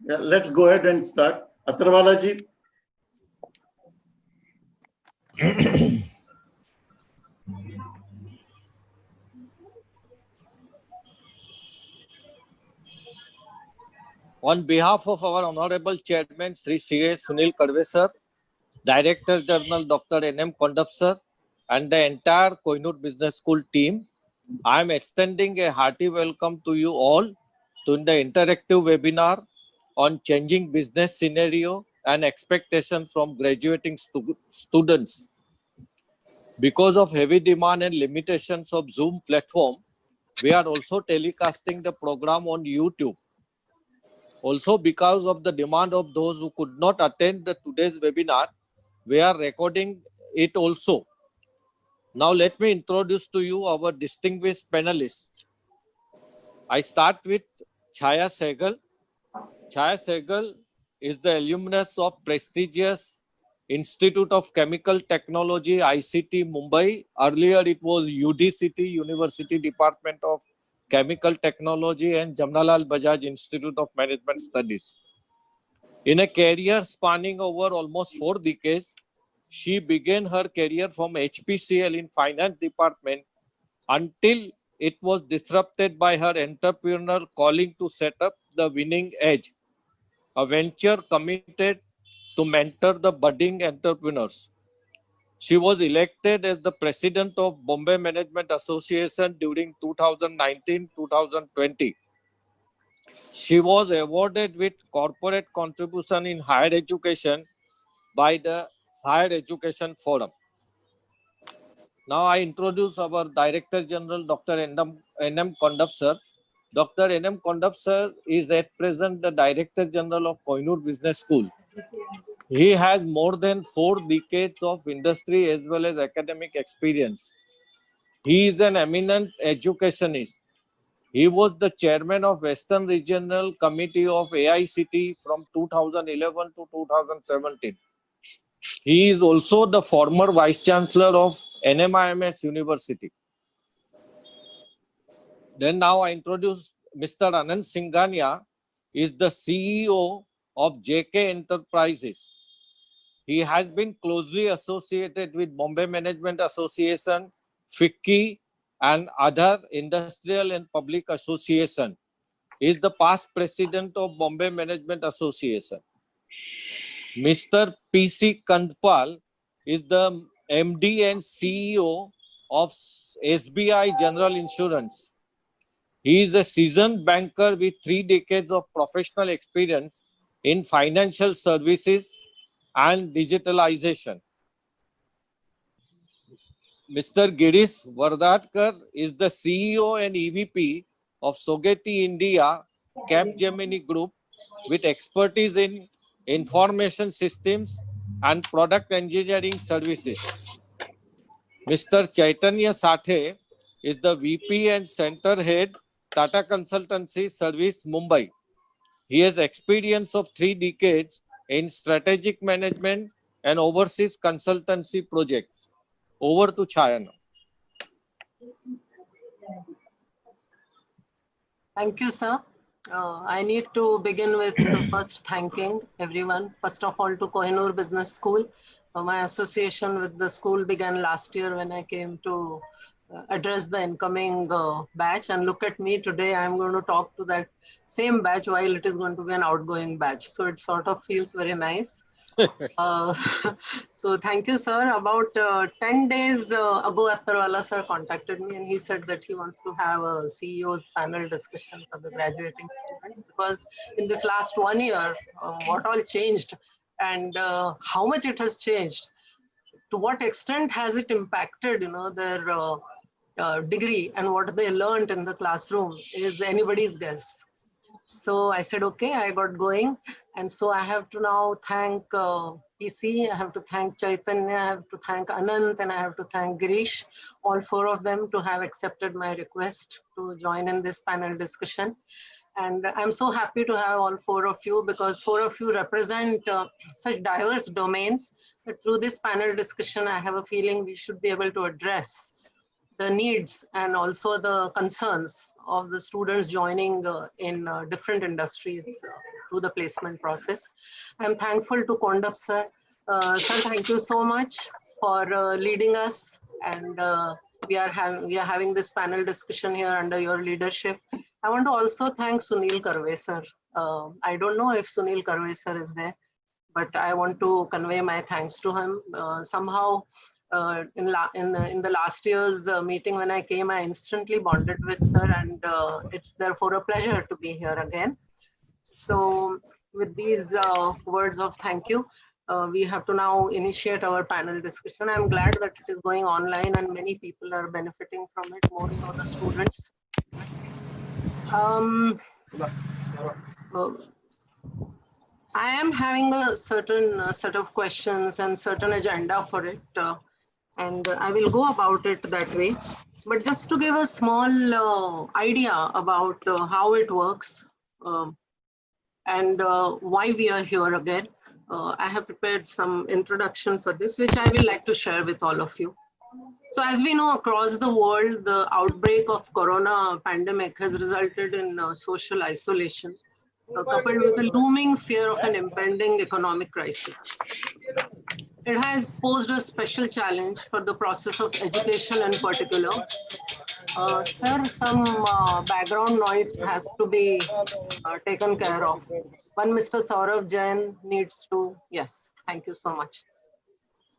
Yeah, let's go ahead and start. Atharwala ji. On behalf of our Honorable Chairman Sri C.A. Sunil Kadve sir, Director General Dr. N.M. Kondaf sir, and the entire Kohinoor Business School team, I am extending a hearty welcome to you all to the interactive webinar on changing business scenario and expectation from graduating students. Because of heavy demand and limitations of Zoom platform, we are also telecasting the program on YouTube. Also, because of the demand of those who could not attend today's webinar, we are recording it also. Now, let me introduce to you our distinguished panelists. I start with Chaya Sehgal. Chaya Sehgal is the alumnus of prestigious Institute of Chemical Technology, ICT, Mumbai. Earlier, it was UDCT, University Department of Chemical Technology, and Jamnalal Bajaj Institute of Management Studies. In a career spanning over almost 4 decades, she began her career from HPCL in finance department until it was disrupted by her entrepreneurial calling to set up the Winning Edge, a venture committed to mentor the budding entrepreneurs. She was elected as the president of Bombay Management Association during 2019-2020. She was awarded with corporate contribution in higher education by the Higher Education Forum. Now I introduce our Director General, Dr. N.M. Kondaf sir. Dr. N.M. Kondaf sir is at present the Director General of Kohinoor Business School. He has more than 4 decades of industry as well as academic experience. He is an eminent educationist. He was the chairman of Western Regional Committee of AICT from 2011 to 2017. He is also the former Vice Chancellor of NMIMS University. Then now I introduce Mr. Anand Singhania, is the CEO of JK Enterprises. He has been closely associated with Bombay Management Association, FICCI, and other industrial and public association. He is the past president of Bombay Management Association. Mr. P.C. Kandpal is the MD and CEO of SBI General Insurance. He is a seasoned banker with 3 decades of professional experience in financial services and digitalization. Mr. Girish Vardadkar is the CEO and EVP of Sogeti India Capgemini Group with expertise in information systems and product engineering services. Mr. Chaitanya Sathe is the VP and Center Head, Tata Consultancy Service, Mumbai. He has experience of 3 decades in strategic management and overseas consultancy projects. Over to Chaya now. Thank you, sir. I need to begin with first thanking everyone. First of all, to Kohinoor Business School. My association with the school began last year when I came to address the incoming batch. And look at me today, I'm going to talk to that same batch while it is going to be an outgoing batch. So it sort of feels very nice. So thank you, sir. About 10 days ago, Atharwala sir contacted me and he said that he wants to have a CEO's panel discussion for the graduating students, because in this last 1 year, what all changed and how much it has changed, to what extent has it impacted, their degree and what they learned in the classroom is anybody's guess. So I said, okay, I got going. And so I have to now thank PC, I have to thank Chaitanya, I have to thank Anant, and I have to thank Girish, all 4 of them to have accepted my request to join in this panel discussion. And I'm so happy to have all 4 of you, because 4 of you represent such diverse domains that through this panel discussion, I have a feeling we should be able to address the needs and also the concerns of the students joining in different industries through the placement process. I'm thankful to Kondap sir. Sir, thank you so much for leading us, and we are having this panel discussion here under your leadership. I want to also thank Sunil Karve sir. I don't know if Sunil Karve sir is there, but I want to convey my thanks to him. Somehow, in the last year's meeting when I came, I instantly bonded with sir, and it's therefore a pleasure to be here again. So with these words of thank you, we have to now initiate our panel discussion. I'm glad that it is going online and many people are benefiting from it, more so the students. I am having a certain set of questions and certain agenda for it, and I will go about it that way. But just to give a small idea about how it works and why we are here again, I have prepared some introduction for this, which I will like to share with all of you. So as we know, across the world, the outbreak of corona pandemic has resulted in social isolation, coupled with a looming fear of an impending economic crisis. It has posed a special challenge for the process of education in particular. Sir, some background noise has to be taken care of. One Mr. Saurav Jain needs to, yes, thank you so much.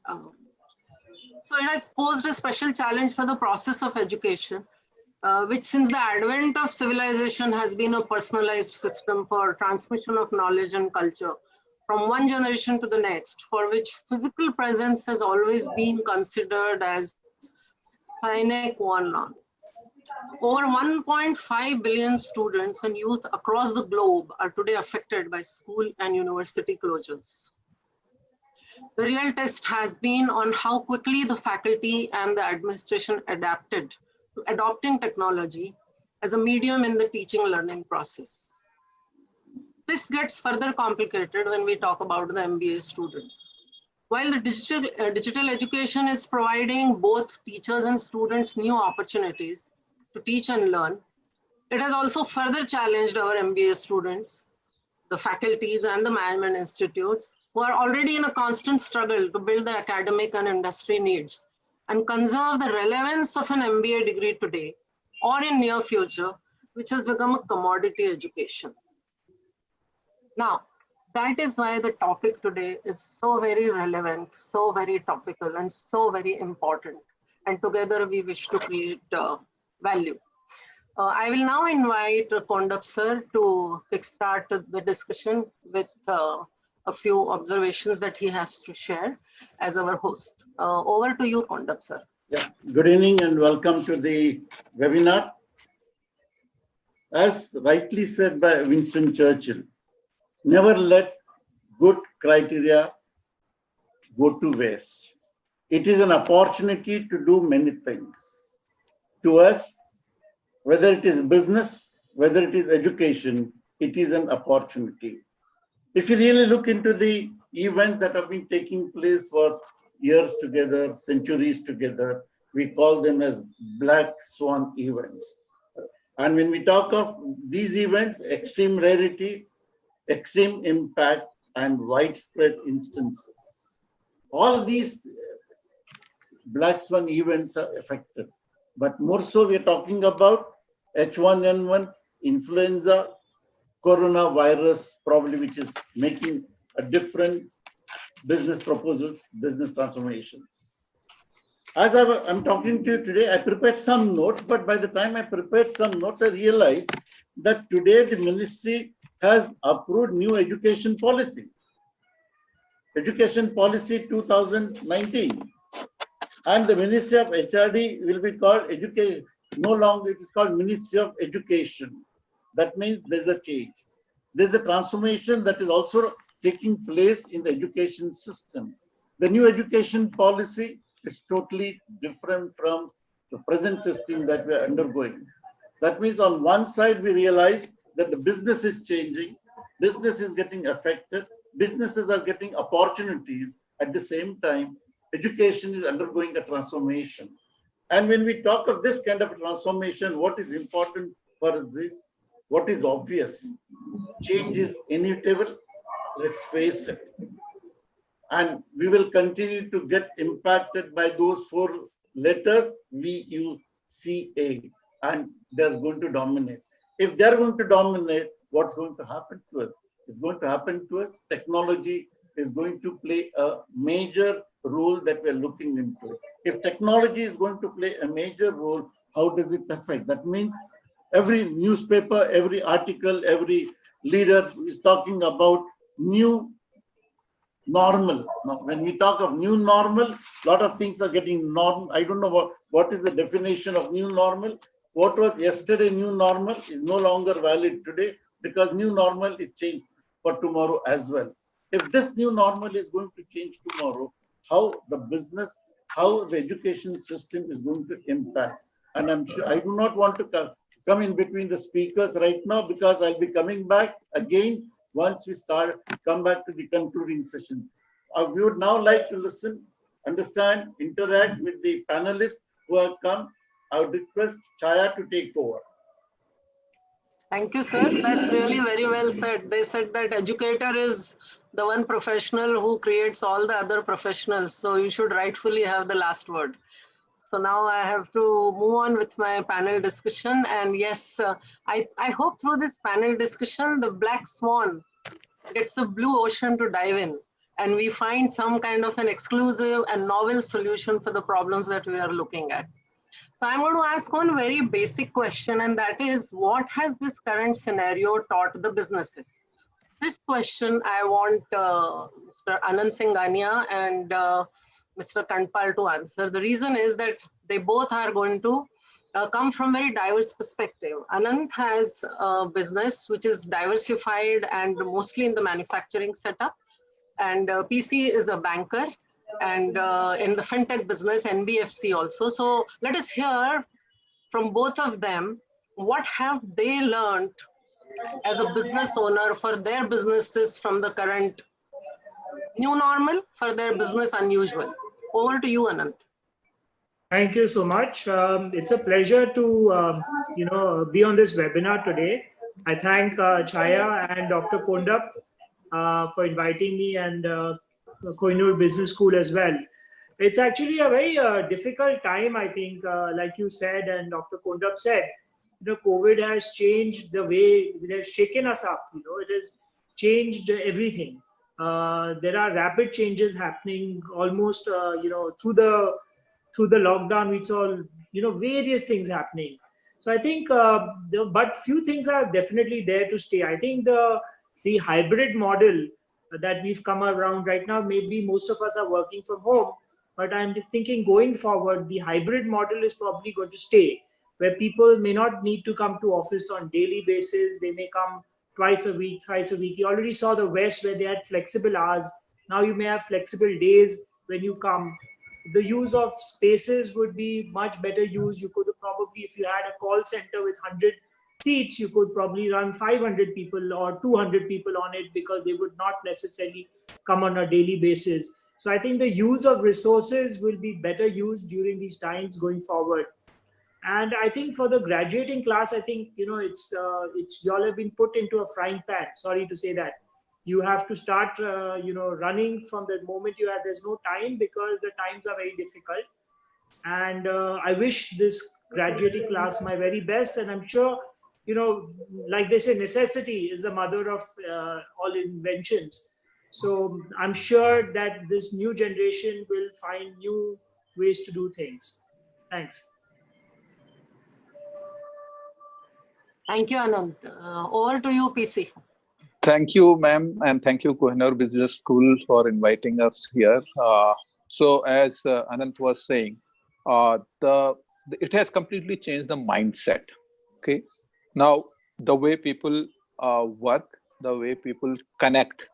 So it has posed a special challenge for the process of education, which since the advent of civilization has been a personalized system for transmission of knowledge and culture from one generation to the next, for which physical presence has always been considered as sine qua non. Over 1.5 billion students and youth across the globe are today affected by school and university closures. The real test has been on how quickly the faculty and the administration adapted to adopting technology as a medium in the teaching learning process. This gets further complicated when we talk about the MBA students. While the digital education is providing both teachers and students new opportunities to teach and learn, it has also further challenged our MBA students, the faculties and the management institutes who are already in a constant struggle to build the academic and industry needs and conserve the relevance of an MBA degree today or in near future, which has become a commodity education. Now, that is why the topic today is so very relevant, so very topical, and so very important. And together we wish to create value. I will now invite Kondap sir to kickstart the discussion with a few observations that he has to share as our host. Over to you, Kondap sir. Yeah. Good evening and welcome to the webinar. As rightly said by Winston Churchill, never let good criteria go to waste. It is an opportunity to do many things. To us, whether it is business, whether it is education, it is an opportunity. If you really look into the events that have been taking place for years together, centuries together, we call them as black swan events. And when we talk of these events, extreme rarity, extreme impact, and widespread instances, all these black swan events are affected. But more so, we're talking about H1N1, influenza, coronavirus, probably, which is making a different business proposals, business transformations. As I'm talking to you today, I prepared some notes, but by the time I prepared some notes, I realized that today the ministry has approved new education policy. Education Policy 2019. And the Ministry of HRD will be called education. No longer it is called Ministry of Education. That means there's a change. There's a transformation that is also taking place in the education system. The new education policy is totally different from the present system that we are undergoing. That means on one side, we realize that the business is changing, business is getting affected, businesses are getting opportunities. At the same time, education is undergoing a transformation. And when we talk of this kind of transformation, what is important for this? what is obvious. Change is inevitable. Let's face it. And we will continue to get impacted by those four letters, VUCA, and they're going to dominate. If they're going to dominate, what's going to happen to us? It's going to happen to us. Technology is going to play a major role that we're looking into. If technology is going to play a major role, how does it affect? That means every newspaper, every article, every leader is talking about new normal. Now, when we talk of new normal, a lot of things are getting normal. I don't know what is the definition of new normal. What was yesterday new normal is no longer valid today, because new normal is changed for tomorrow as well. If this new normal is going to change tomorrow, how the business, how the education system is going to impact. And I'm sure I do not want to come in between the speakers right now, because I'll be coming back again once we come back to the concluding session. We would now like to listen, understand, interact with the panelists who have come. I would request Chaya to take over. Thank you, sir. That's really very well said. They said that educator is the one professional who creates all the other professionals. So you should rightfully have the last word. So now I have to move on with my panel discussion. And yes, I hope through this panel discussion, the black swan gets a blue ocean to dive in. And we find some kind of an exclusive and novel solution for the problems that we are looking at. So I'm going to ask one very basic question, and that is, what has this current scenario taught the businesses? This question I want Mr. Anand Singhania and Mr. Kandpal to answer. The reason is that they both are going to come from very diverse perspective. Anand has a business which is diversified and mostly in the manufacturing setup. And PC is a banker and in the fintech business, NBFC also. So let us hear from both of them, what have they learned as a business owner for their businesses from the current new normal, for their business unusual. Over to you, Anand. Thank you so much. It's a pleasure to be on this webinar today. I thank Chaya and Dr. Kondap for inviting me, and Kohinoor Business School as well. It's actually a very difficult time, I think, like you said and Dr. Kondap said. COVID has changed the way, it has shaken us up. It has changed everything. There are rapid changes happening almost, through the lockdown. We saw, various things happening. So I think, but few things are definitely there to stay. I think the hybrid model that we've come around right now, maybe most of us are working from home, but I'm thinking going forward, the hybrid model is probably going to stay, where people may not need to come to office on daily basis. They may come twice a week, thrice a week. You already saw the West where they had flexible hours. Now you may have flexible days when you come. The use of spaces would be much better used. You could probably, if you had a call center with 100 seats, you could probably run 500 people or 200 people on it, because they would not necessarily come on a daily basis. So I think the use of resources will be better used during these times going forward. And I think for the graduating class, I think, it's y'all have been put into a frying pan. Sorry to say that. You have to start, running from the moment there's no time, because the times are very difficult. And I wish this graduating class my very best. And I'm sure, like they say, necessity is the mother of all inventions. So I'm sure that this new generation will find new ways to do things. Thanks. Thank you, Anand. Over to you, PC. Thank you, ma'am, and thank you, Kohinoor Business School, for inviting us here. So as Anand was saying, it has completely changed the mindset. Okay, now the way people work, the way people connect,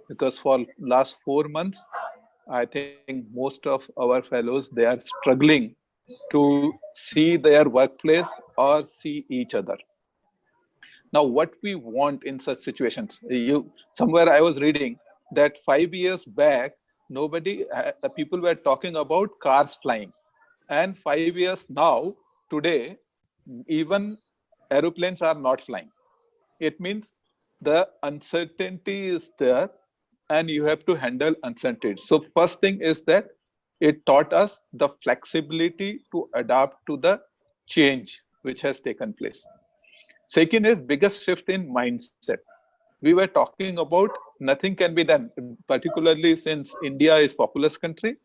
because for last 4 months, I think most of our fellows, they are struggling to see their workplace or see each other. Now, what we want in such situations, somewhere I was reading that 5 years back, people were talking about cars flying. And 5 years now, today, even aeroplanes are not flying. it means the uncertainty is there and you have to handle uncertainty. So first thing is that it taught us the flexibility to adapt to the change which has taken place. Second is biggest shift in mindset. We were talking about nothing can be done, particularly since India is populous country.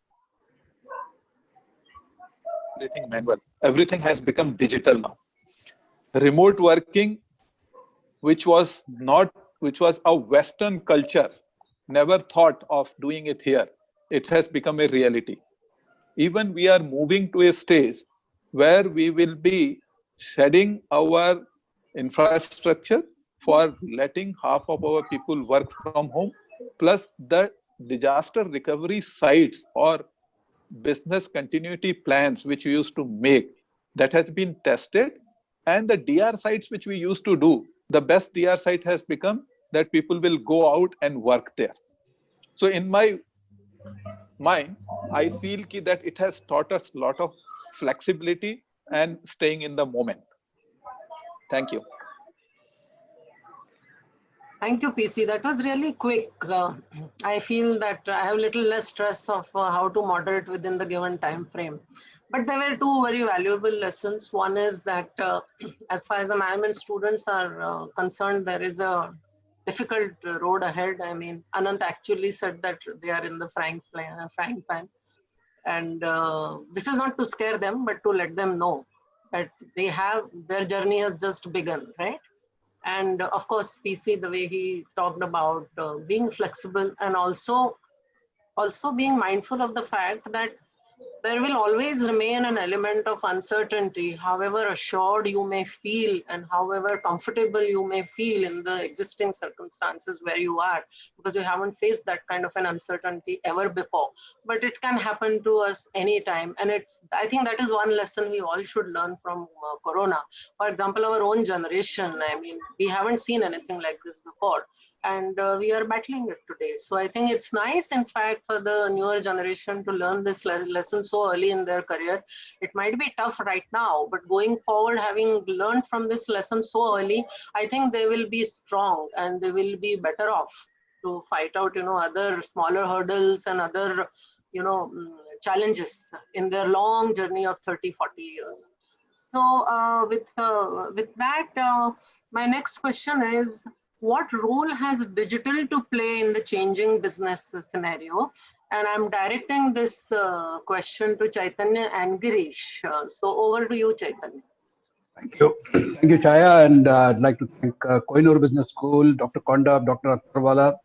Everything manual. Everything has become digital now. Remote working, which was a Western culture, never thought of doing it here. It has become a reality. Even we are moving to a stage where we will be shedding our infrastructure for letting half of our people work from home, plus the disaster recovery sites or business continuity plans which we used to make, that has been tested. And the DR sites which we used to do, the best DR site has become that people will go out and work there. So in my mind, I feel that it has taught us a lot of flexibility and staying in the moment. Thank you. Thank you, PC. That was really quick. I feel that I have a little less stress of how to moderate within the given time frame. But there were two very valuable lessons. One is that as far as the management students are concerned, there is a difficult road ahead. I mean, Anant actually said that they are in the frying pan. And this is not to scare them, but to let them know that their journey has just begun, right? And of course, PC, the way he talked about being flexible and also being mindful of the fact that there will always remain an element of uncertainty, however assured you may feel and however comfortable you may feel in the existing circumstances where you are, because you haven't faced that kind of an uncertainty ever before. But it can happen to us anytime. And I think that is one lesson we all should learn from Corona. For example, our own generation, I mean, we haven't seen anything like this before. And we are battling it today. So I think it's nice, in fact, for the newer generation to learn this lesson so early in their career. It might be tough right now, but going forward, having learned from this lesson so early, I think they will be strong and they will be better off to fight out, other smaller hurdles and other, challenges in their long journey of 30, 40 years. So with that, my next question is, what role has digital to play in the changing business scenario? And I'm directing this question to Chaitanya and Girish. So over to you, Chaitanya. Thank you. Thank you, Chaya. And I'd like to thank Kohinoor Business School, Dr. Kondab, Dr. Agarwala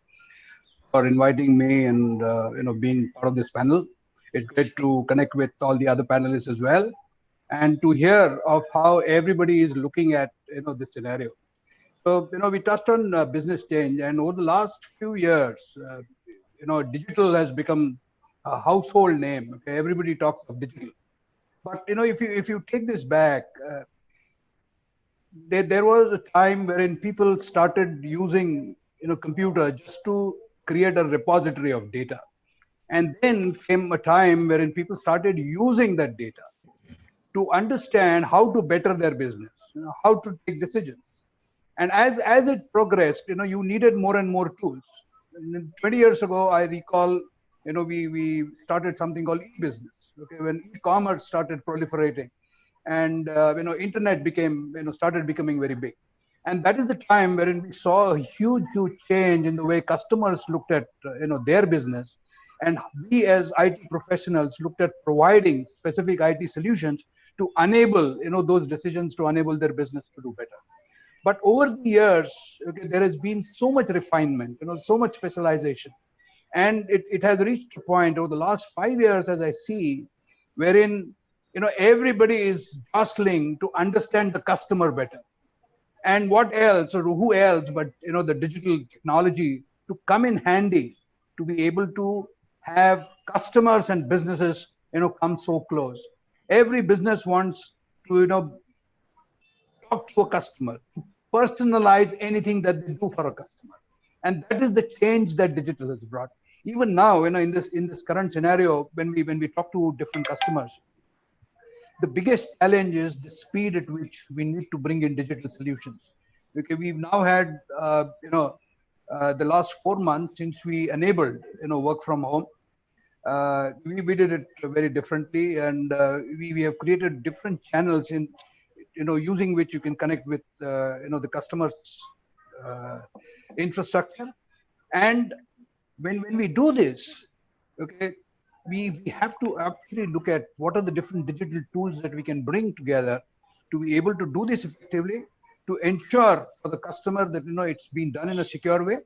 for inviting me and being part of this panel. It's great to connect with all the other panelists as well, and to hear of how everybody is looking at this scenario. So, we touched on business change, and over the last few years, digital has become a household name. Okay, everybody talks of digital. But, if you take this back, there was a time wherein people started using, computer just to create a repository of data. And then came a time wherein people started using that data to understand how to better their business, how to take decisions. And as it progressed, you needed more and more tools. 20 years ago, I recall, we started something called e-business. Okay, when e-commerce started proliferating, and internet started becoming very big, and that is the time wherein we saw a huge change in the way customers looked at their business, and we as IT professionals looked at providing specific IT solutions to enable those decisions, to enable their business to do better. But over the years, there has been so much refinement, so much specialization. And it has reached a point over the last 5 years, as I see, wherein, everybody is jostling to understand the customer better. And what else, or who else, but, the digital technology to come in handy to be able to have customers and businesses, come so close. Every business wants to, talk to a customer, personalize anything that they do for a customer. And that is the change that digital has brought. Even now, in this current scenario, when we talk to different customers, the biggest challenge is the speed at which we need to bring in digital solutions. Okay, we've now had, the last 4 months since we enabled, work from home. We did it very differently, and we have created different channels in, using which you can connect with, the customer's infrastructure. And when we do this, okay, we have to actually look at what are the different digital tools that we can bring together to be able to do this effectively, to ensure for the customer that it's been done in a secure way,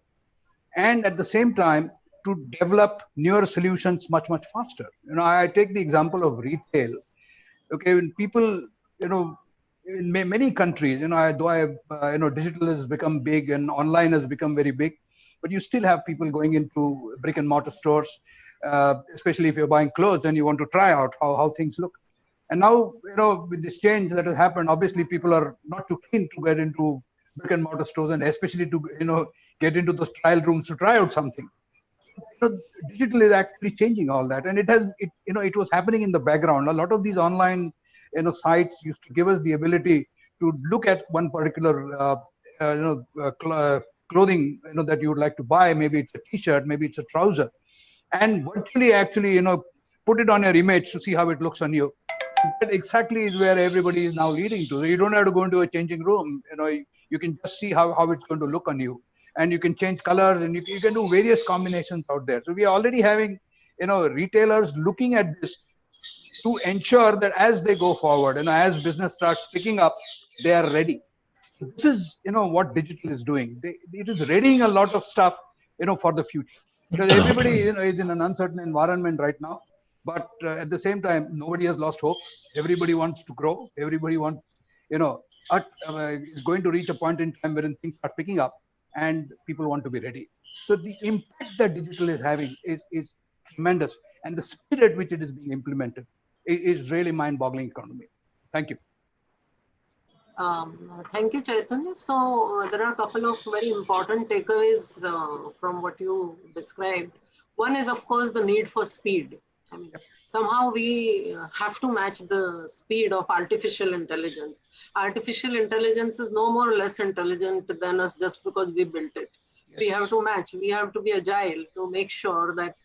and at the same time to develop newer solutions much faster. I take the example of retail. Okay, when people, in many countries, though I have, digital has become big and online has become very big, but you still have people going into brick and mortar stores, especially if you're buying clothes and you want to try out how things look. And now, with this change that has happened, obviously people are not too keen to get into brick and mortar stores, and especially to, get into those trial rooms to try out something. Digital is actually changing all that, and it was happening in the background. A lot of these online, sites used to give us the ability to look at one particular, clothing, that you would like to buy. Maybe it's a T-shirt, maybe it's a trouser, and virtually actually, put it on your image to see how it looks on you. That exactly is where everybody is now leading to. You don't have to go into a changing room. You can just see how it's going to look on you, and you can change colors, and you can do various combinations out there. So we are already having, retailers looking at this to ensure that as they go forward, as business starts picking up, they are ready. This is, what digital is doing. It is readying a lot of stuff, for the future, because everybody, is in an uncertain environment right now. But at the same time, nobody has lost hope. Everybody wants to grow. Everybody wants, is going to reach a point in time wherein things start picking up, and people want to be ready. So the impact that digital is having is tremendous, and the speed at which it is being implemented is really mind-boggling economy. Thank you. Thank you, Chaitanya. So there are a couple of very important takeaways from what you described. One is, of course, the need for speed. I mean, somehow we have to match the speed of artificial intelligence. Artificial intelligence is no more or less intelligent than us just because we built it. Yes. We have to match. We have to be agile to make sure that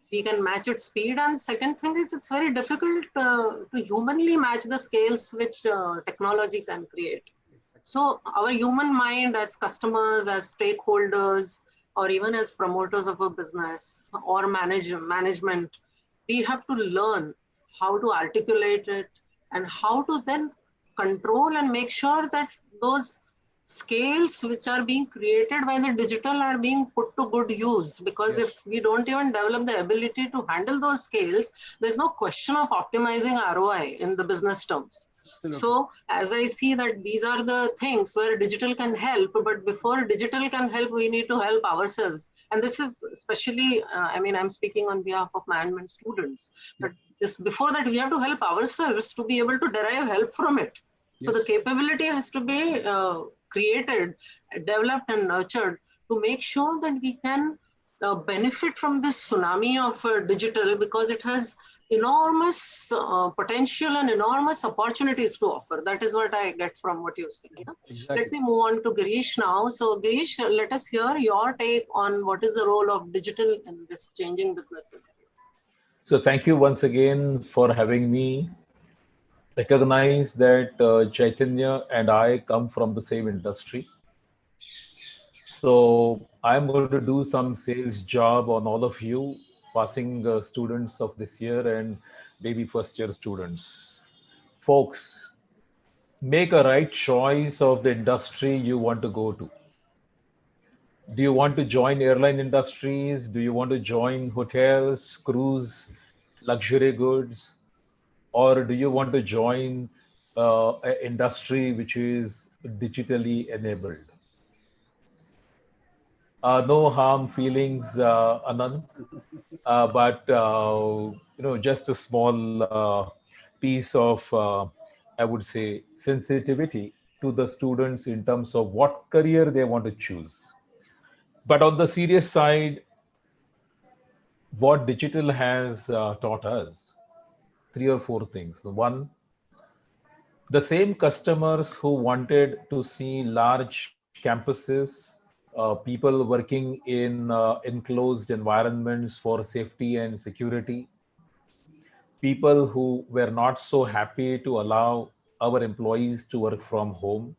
we can match its speed. And second thing is, it's very difficult to humanly match the scales which technology can create. So our human mind as customers, as stakeholders, or even as promoters of a business or management, we have to learn how to articulate it and how to then control and make sure that those scales which are being created by the digital are being put to good use. Because yes, if we don't even develop the ability to handle those scales, there's no question of optimizing ROI in the business terms. Absolutely. So as I see that these are the things where digital can help, but before digital can help, we need to help ourselves. And this is especially, I'm speaking on behalf of management students, but before that, we have to help ourselves to be able to derive help from it. So yes, the capability has to be created, developed and nurtured to make sure that we can benefit from this tsunami of digital, because it has enormous potential and enormous opportunities to offer. That is what I get from what you said. Yeah? Exactly. Let me move on to Girish now. So Girish, let us hear your take on what is the role of digital in this changing business scenario. So thank you once again for having me. Recognize that Chaitanya and I come from the same industry. So I'm going to do some sales job on all of you, passing students of this year and maybe first year students. Folks, make a right choice of the industry you want to go to. Do you want to join airline industries? Do you want to join hotels, cruise, luxury goods? Or do you want to join an industry which is digitally enabled? No harm feelings, Anand, but just a small piece of, I would say, sensitivity to the students in terms of what career they want to choose. But on the serious side, what digital has taught us, 3 or 4 things. One, the same customers who wanted to see large campuses, people working in enclosed environments for safety and security, people who were not so happy to allow our employees to work from home,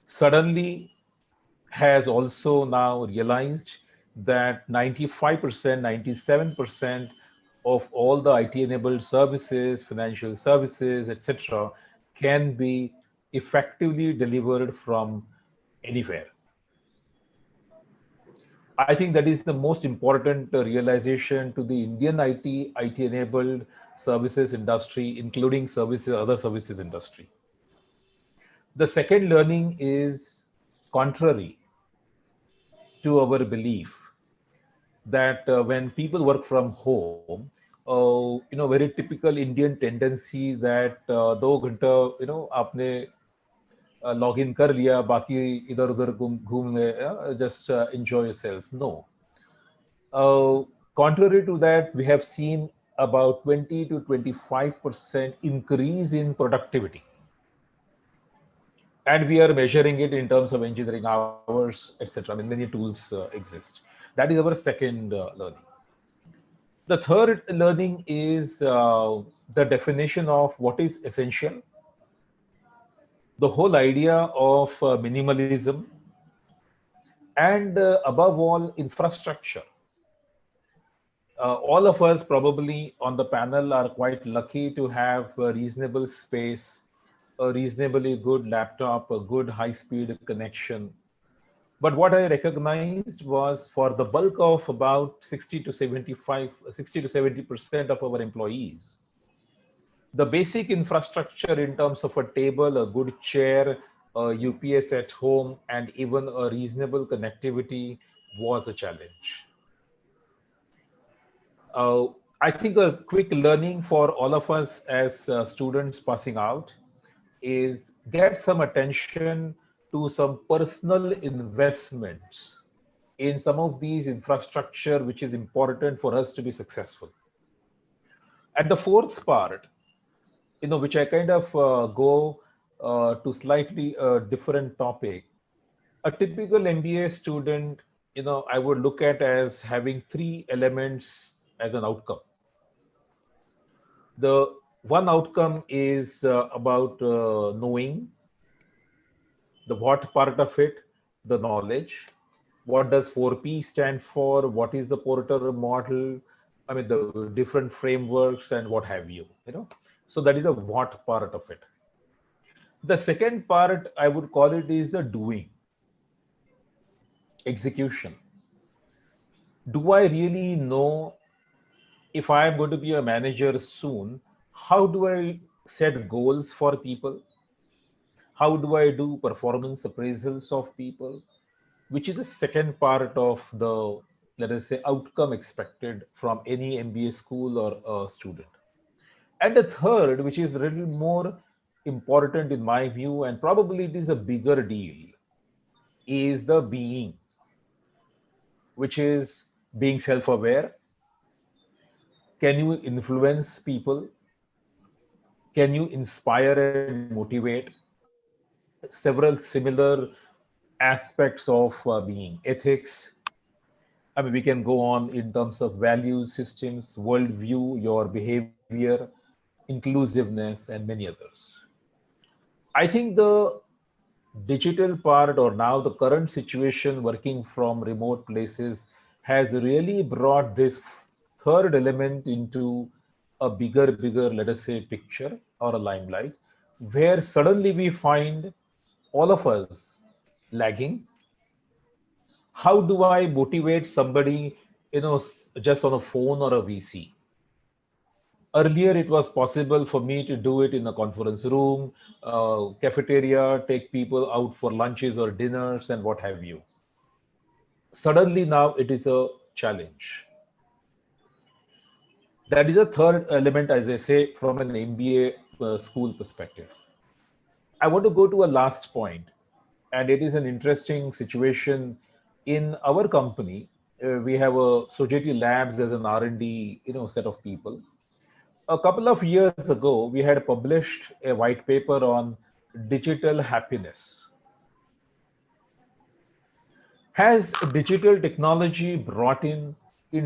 suddenly has also now realized that 95%, 97% of all the IT-enabled services, financial services, etc., can be effectively delivered from anywhere. I think that is the most important realization to the Indian IT-enabled services industry, including services, other services industry. The second learning is contrary to our belief that when people work from home, very typical Indian tendency that 2 घंटा आपने log in कर लिया, बाकी इधर उधर घूम गए, just enjoy yourself. No. Contrary to that, we have seen about 20 to 25% increase in productivity. And we are measuring it in terms of engineering hours, etc. I mean, many tools exist. That is our second learning. The third learning is the definition of what is essential. The whole idea of minimalism and above all, infrastructure. All of us probably on the panel are quite lucky to have a reasonable space, a reasonably good laptop, a good high-speed connection. But what I recognized was for the bulk of about 60 to 70% of our employees, the basic infrastructure in terms of a table, a good chair, a UPS at home, and even a reasonable connectivity was a challenge. I think a quick learning for all of us as students passing out is get some attention to some personal investments in some of these infrastructure, which is important for us to be successful. And the fourth part, which I kind of go to slightly different topic. A typical MBA student, I would look at as having 3 elements as an outcome. The one outcome is about knowing the what part of it, the knowledge. What does 4P stand for? What is the Porter model? I mean, the different frameworks and what have you, So that is the what part of it. The second part, I would call it, is the doing, execution. Do I really know if I am going to be a manager soon? How do I set goals for people? How do I do performance appraisals of people? Which is the second part of the, let us say, outcome expected from any MBA school or a student. And the third, which is a little more important in my view, and probably it is a bigger deal, is the being, which is being self-aware. Can you influence people? Can you inspire and motivate? Several similar aspects of being. Ethics. I mean, we can go on in terms of values, systems, worldview, your behavior, inclusiveness, and many others. I think the digital part, or now the current situation working from remote places, has really brought this third element into a bigger, let us say, picture or a limelight, where suddenly we find all of us lagging. How do I motivate somebody, just on a phone or a VC? Earlier, it was possible for me to do it in a conference room, cafeteria, take people out for lunches or dinners and what have you. Suddenly now it is a challenge. That is a third element, as I say, from an MBA school perspective. I want to go to a last point, and it is an interesting situation in our company. We have a Sojeti Labs as an R&D, set of people. A couple of years ago, we had published a white paper on digital happiness. Has digital technology brought in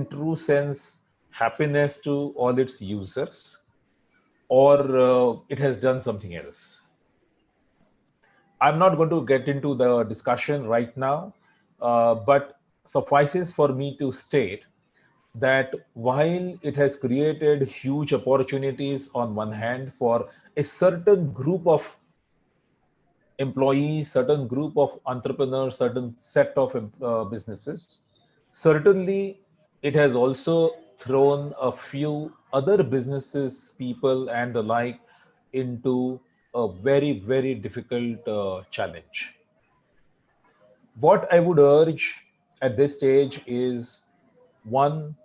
true sense, happiness to all its users, or it has done something else? I'm not going to get into the discussion right now, but suffices for me to state that while it has created huge opportunities on one hand for a certain group of employees, certain group of entrepreneurs, certain set of businesses, certainly it has also thrown a few other businesses, people and the like into a very, very difficult challenge. What I would urge at this stage is one,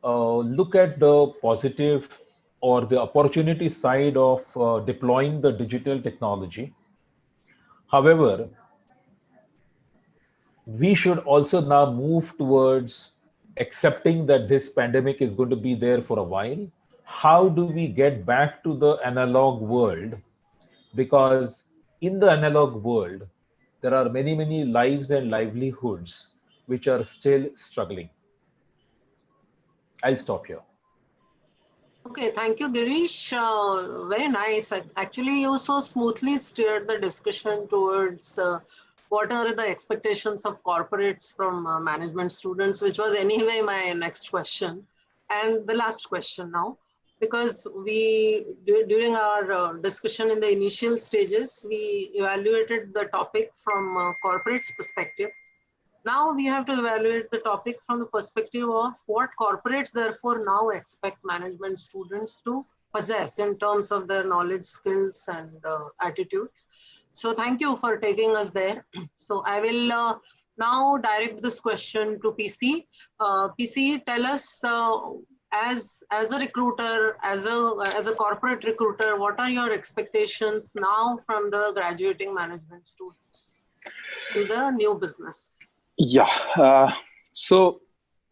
look at the positive or the opportunity side of deploying the digital technology. However, we should also now move towards accepting that this pandemic is going to be there for a while. How do we get back to the analog world? Because in the analog world, there are many, many lives and livelihoods which are still struggling. I'll stop here. Okay, thank you, Girish. Very nice. Actually, you so smoothly steered the discussion towards what are the expectations of corporates from management students, which was anyway my next question. And the last question now, because during our discussion in the initial stages, we evaluated the topic from corporates perspective. Now we have to evaluate the topic from the perspective of what corporates therefore now expect management students to possess in terms of their knowledge, skills, and attitudes. So thank you for taking us there. So I will now direct this question to PC. PC, tell us as a recruiter, as a corporate recruiter, what are your expectations now from the graduating management students to the new business? Yeah.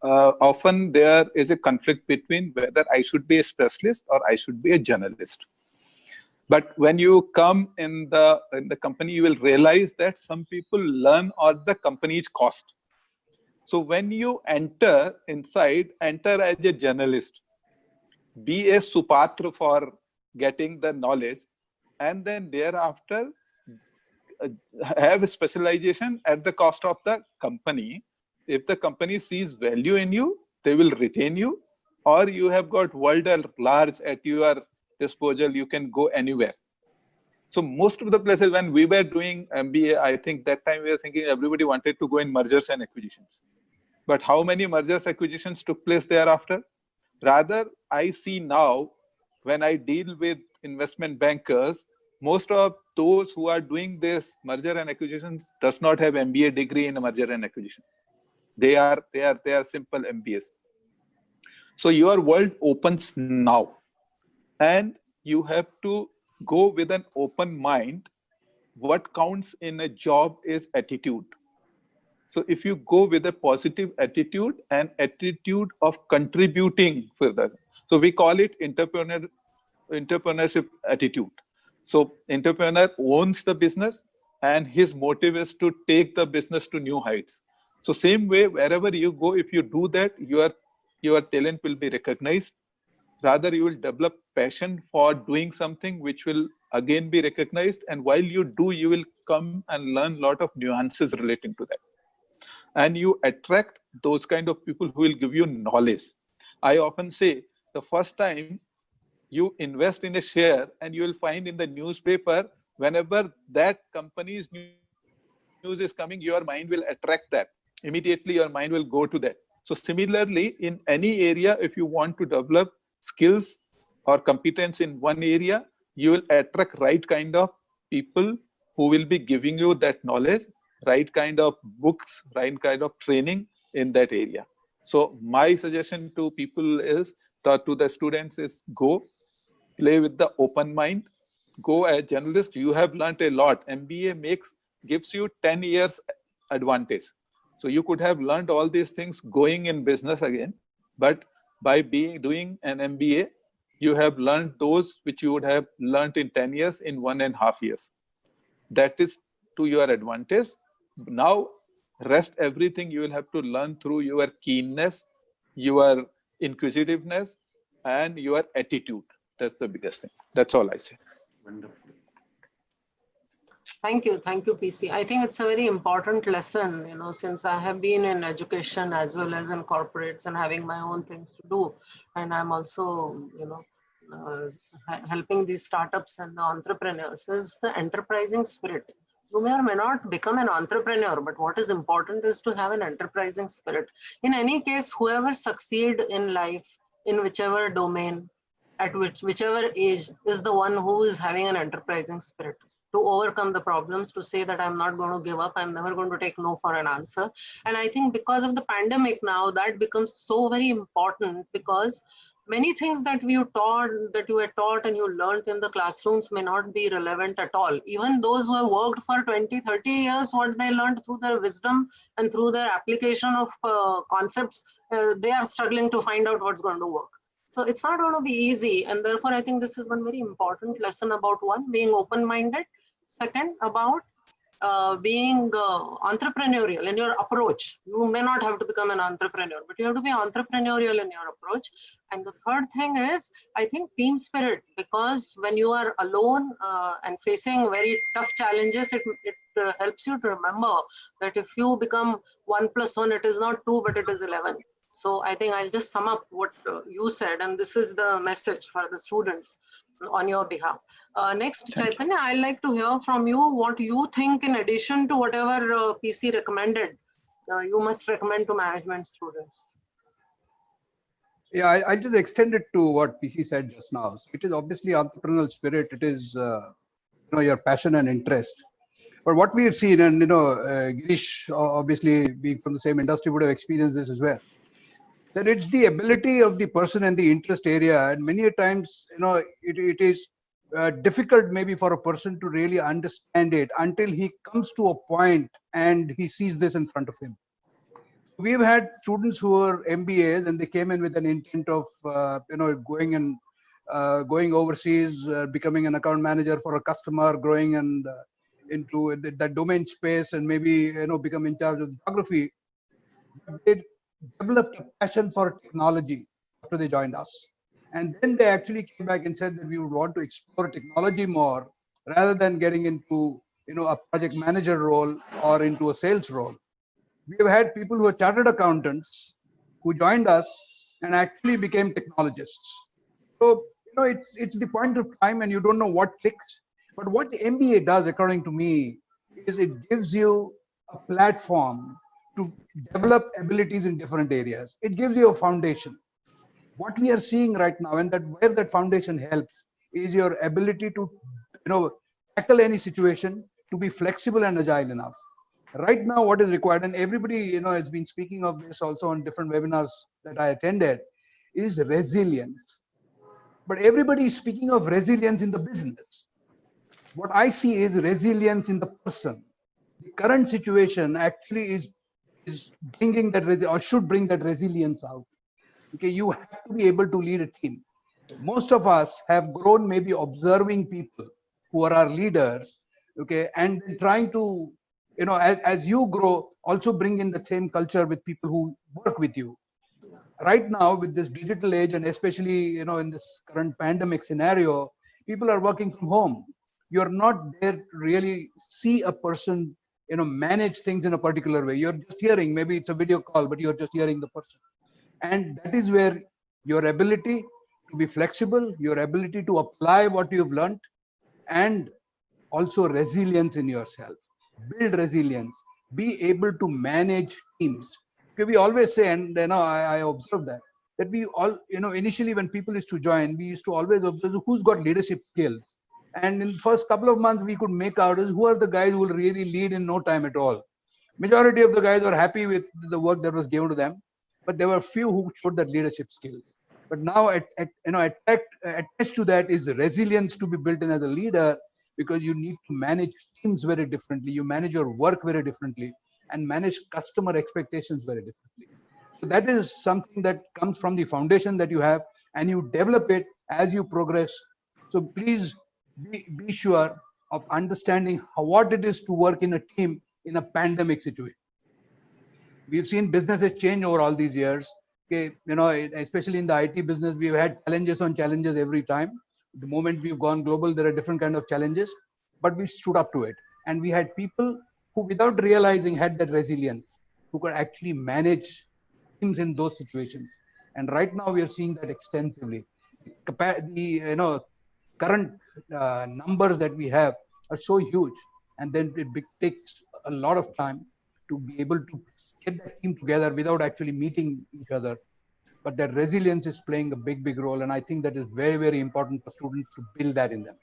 Often there is a conflict between whether I should be a specialist or I should be a generalist. But when you come in the company, you will realize that some people learn at the company's cost. So when you enter inside, enter as a journalist, be a supatra for getting the knowledge, and then thereafter have a specialization at the cost of the company. If the company sees value in you, they will retain you, or you have got world at large at your disposal, you can go anywhere. So most of the places when we were doing MBA, I think that time we were thinking everybody wanted to go in mergers and acquisitions. But how many mergers acquisitions took place thereafter? Rather, I see now when I deal with investment bankers, most of those who are doing this merger and acquisitions does not have MBA degree in a merger and acquisition. They are simple MBAs. So your world opens now, and you have to go with an open mind. What counts in a job is attitude. So if you go with a positive attitude and attitude of contributing further, so we call it entrepreneurship attitude. So entrepreneur owns the business and his motive is to take the business to new heights. So same way, wherever you go, if you do that, your talent will be recognized. Rather, you will develop passion for doing something which will again be recognized. And while you do, you will come and learn a lot of nuances relating to that. And you attract those kind of people who will give you knowledge. I often say the first time you invest in a share and you will find in the newspaper, whenever that company's news is coming, your mind will attract that. Immediately your mind will go to that. So similarly, in any area, if you want to develop skills or competence in one area, you will attract right kind of people who will be giving you that knowledge, right kind of books, right kind of training in that area. So my suggestion to people is, to the students is, go play with the open mind, go as journalist. You have learned a lot. MBA gives you 10 years advantage. So you could have learned all these things going in business again, but by doing an MBA, you have learned those which you would have learned in 10 years in 1.5 years. That is to your advantage. Now Rest everything you will have to learn through your keenness, your inquisitiveness, and your attitude. That's the biggest thing. That's all I say. Wonderful. Thank you, PC. I think it's a very important lesson, since I have been in education as well as in corporates and having my own things to do. And I'm also, helping these startups and the entrepreneurs is the enterprising spirit. You may or may not become an entrepreneur, but what is important is to have an enterprising spirit. In any case, whoever succeed in life, in whichever domain, at whichever age, is the one who is having an enterprising spirit to overcome the problems, to say that I'm not going to give up, I'm never going to take no for an answer. And I think because of the pandemic now, that becomes so very important, because many things that you were taught and you learned in the classrooms may not be relevant at all. Even those who have worked for 20, 30 years, what they learned through their wisdom and through their application of concepts, they are struggling to find out what's going to work. So it's not going to be easy. And therefore, I think this is one very important lesson about one, being open-minded. Second, about being entrepreneurial in your approach. You may not have to become an entrepreneur, but you have to be entrepreneurial in your approach. And the third thing is, I think, team spirit, because when you are alone and facing very tough challenges, it helps you to remember that if you become 1 + 1, it is not 2, but it is 11. So I think I'll just sum up what you said, and this is the message for the students on your behalf. Next, Chaitanya, I'd like to hear from you what you think, in addition to whatever PC recommended, you must recommend to management students. Yeah, I just extend it to what PC said just now. So it is obviously entrepreneurial spirit. It is your passion and interest. But what we have seen, and Girish, obviously being from the same industry, would have experienced this as well, that it's the ability of the person and the interest area, and many a times it is difficult maybe for a person to really understand it until he comes to a point and he sees this in front of him. We've had students who are MBAs and they came in with an intent of going overseas, becoming an account manager for a customer, growing and into that domain space, and maybe become in charge of geography. They developed a passion for technology after they joined us. And then they actually came back and said that we would want to explore technology more rather than getting into a project manager role or into a sales role. We have had people who are chartered accountants who joined us and actually became technologists. So it's the point of time and you don't know what clicks. But what the MBA does, according to me, is it gives you a platform to develop abilities in different areas. It gives you a foundation. What we are seeing right now, and where that foundation helps, is your ability to tackle any situation, to be flexible and agile enough. Right now, what is required, and everybody has been speaking of this also on different webinars that I attended, is resilience. But everybody is speaking of resilience in the business. What I see is resilience in the person. The current situation actually is bringing that, or should bring that resilience out. Okay, you have to be able to lead a team. Most of us have grown maybe observing people who are our leaders, okay, and trying to, as you grow, also bring in the same culture with people who work with you. Right now, with this digital age, and especially, in this current pandemic scenario, people are working from home. You're not there to really see a person, manage things in a particular way. You're just hearing, maybe it's a video call, but you're just hearing the person. And that is where your ability to be flexible, your ability to apply what you've learned, and also resilience in yourself. Build resilience. Be able to manage teams. Okay, we always say, and I observe that we all, initially when people used to join, we used to always observe who's got leadership skills. And in the first couple of months, we could make out is who are the guys who will really lead in no time at all. Majority of the guys were happy with the work that was given to them, but there were few who showed that leadership skills. But now, attached to that is resilience to be built in as a leader, because you need to manage teams very differently. You manage your work very differently, and manage customer expectations very differently. So that is something that comes from the foundation that you have, and you develop it as you progress. So please be sure of understanding what it is to work in a team in a pandemic situation. We've seen businesses change over all these years. Okay, especially in the IT business, we've had challenges on challenges every time. The moment we've gone global, there are different kind of challenges, but we stood up to it. And we had people who, without realizing, had that resilience, who could actually manage teams in those situations. And right now, we are seeing that extensively. The current numbers that we have are so huge, and then it takes a lot of time to be able to get that team together without actually meeting each other. But that resilience is playing a big role, and I think that is very, very important for students to build that in them.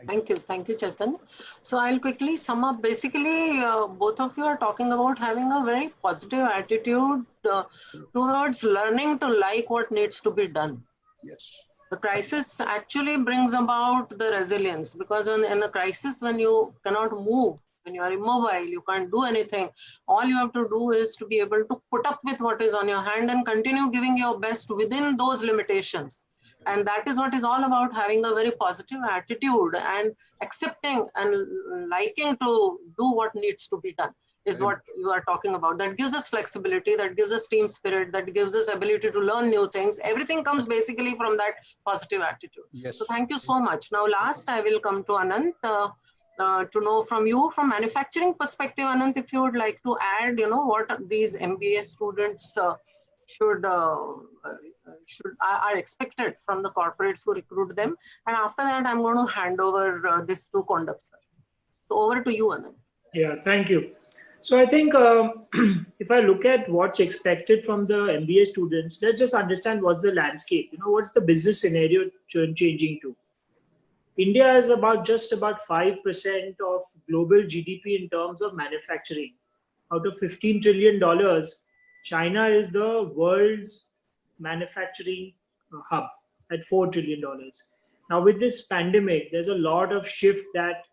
Thank you, Chetan. So I'll quickly sum up. Basically, both of you are talking about having a very positive attitude towards learning to like what needs to be done. Yes. The crisis actually brings about the resilience, because in a crisis, when you cannot move, when you are immobile, you can't do anything. All you have to do is to be able to put up with what is on your hand and continue giving your best within those limitations. And that is what is all about, having a very positive attitude and accepting and liking to do what needs to be done is what you are talking about. That gives us flexibility, that gives us team spirit, that gives us ability to learn new things. Everything comes basically from that positive attitude. Yes. So thank you so much. Now, last, I will come to Anant to know from you, from manufacturing perspective, Anant, if you would like to add, what these MBA students are expected from the corporates who recruit them. And after that, I'm going to hand over this to Kondap, sir. So over to you, Anand. Yeah, thank you. So I think if I look at what's expected from the MBA students, let's just understand what's the landscape. What's the business scenario changing to? India is just about 5% of global GDP in terms of manufacturing. Out of $15 trillion, China is the world's manufacturing hub at $4 trillion. Now, with this pandemic, there's a lot of shift that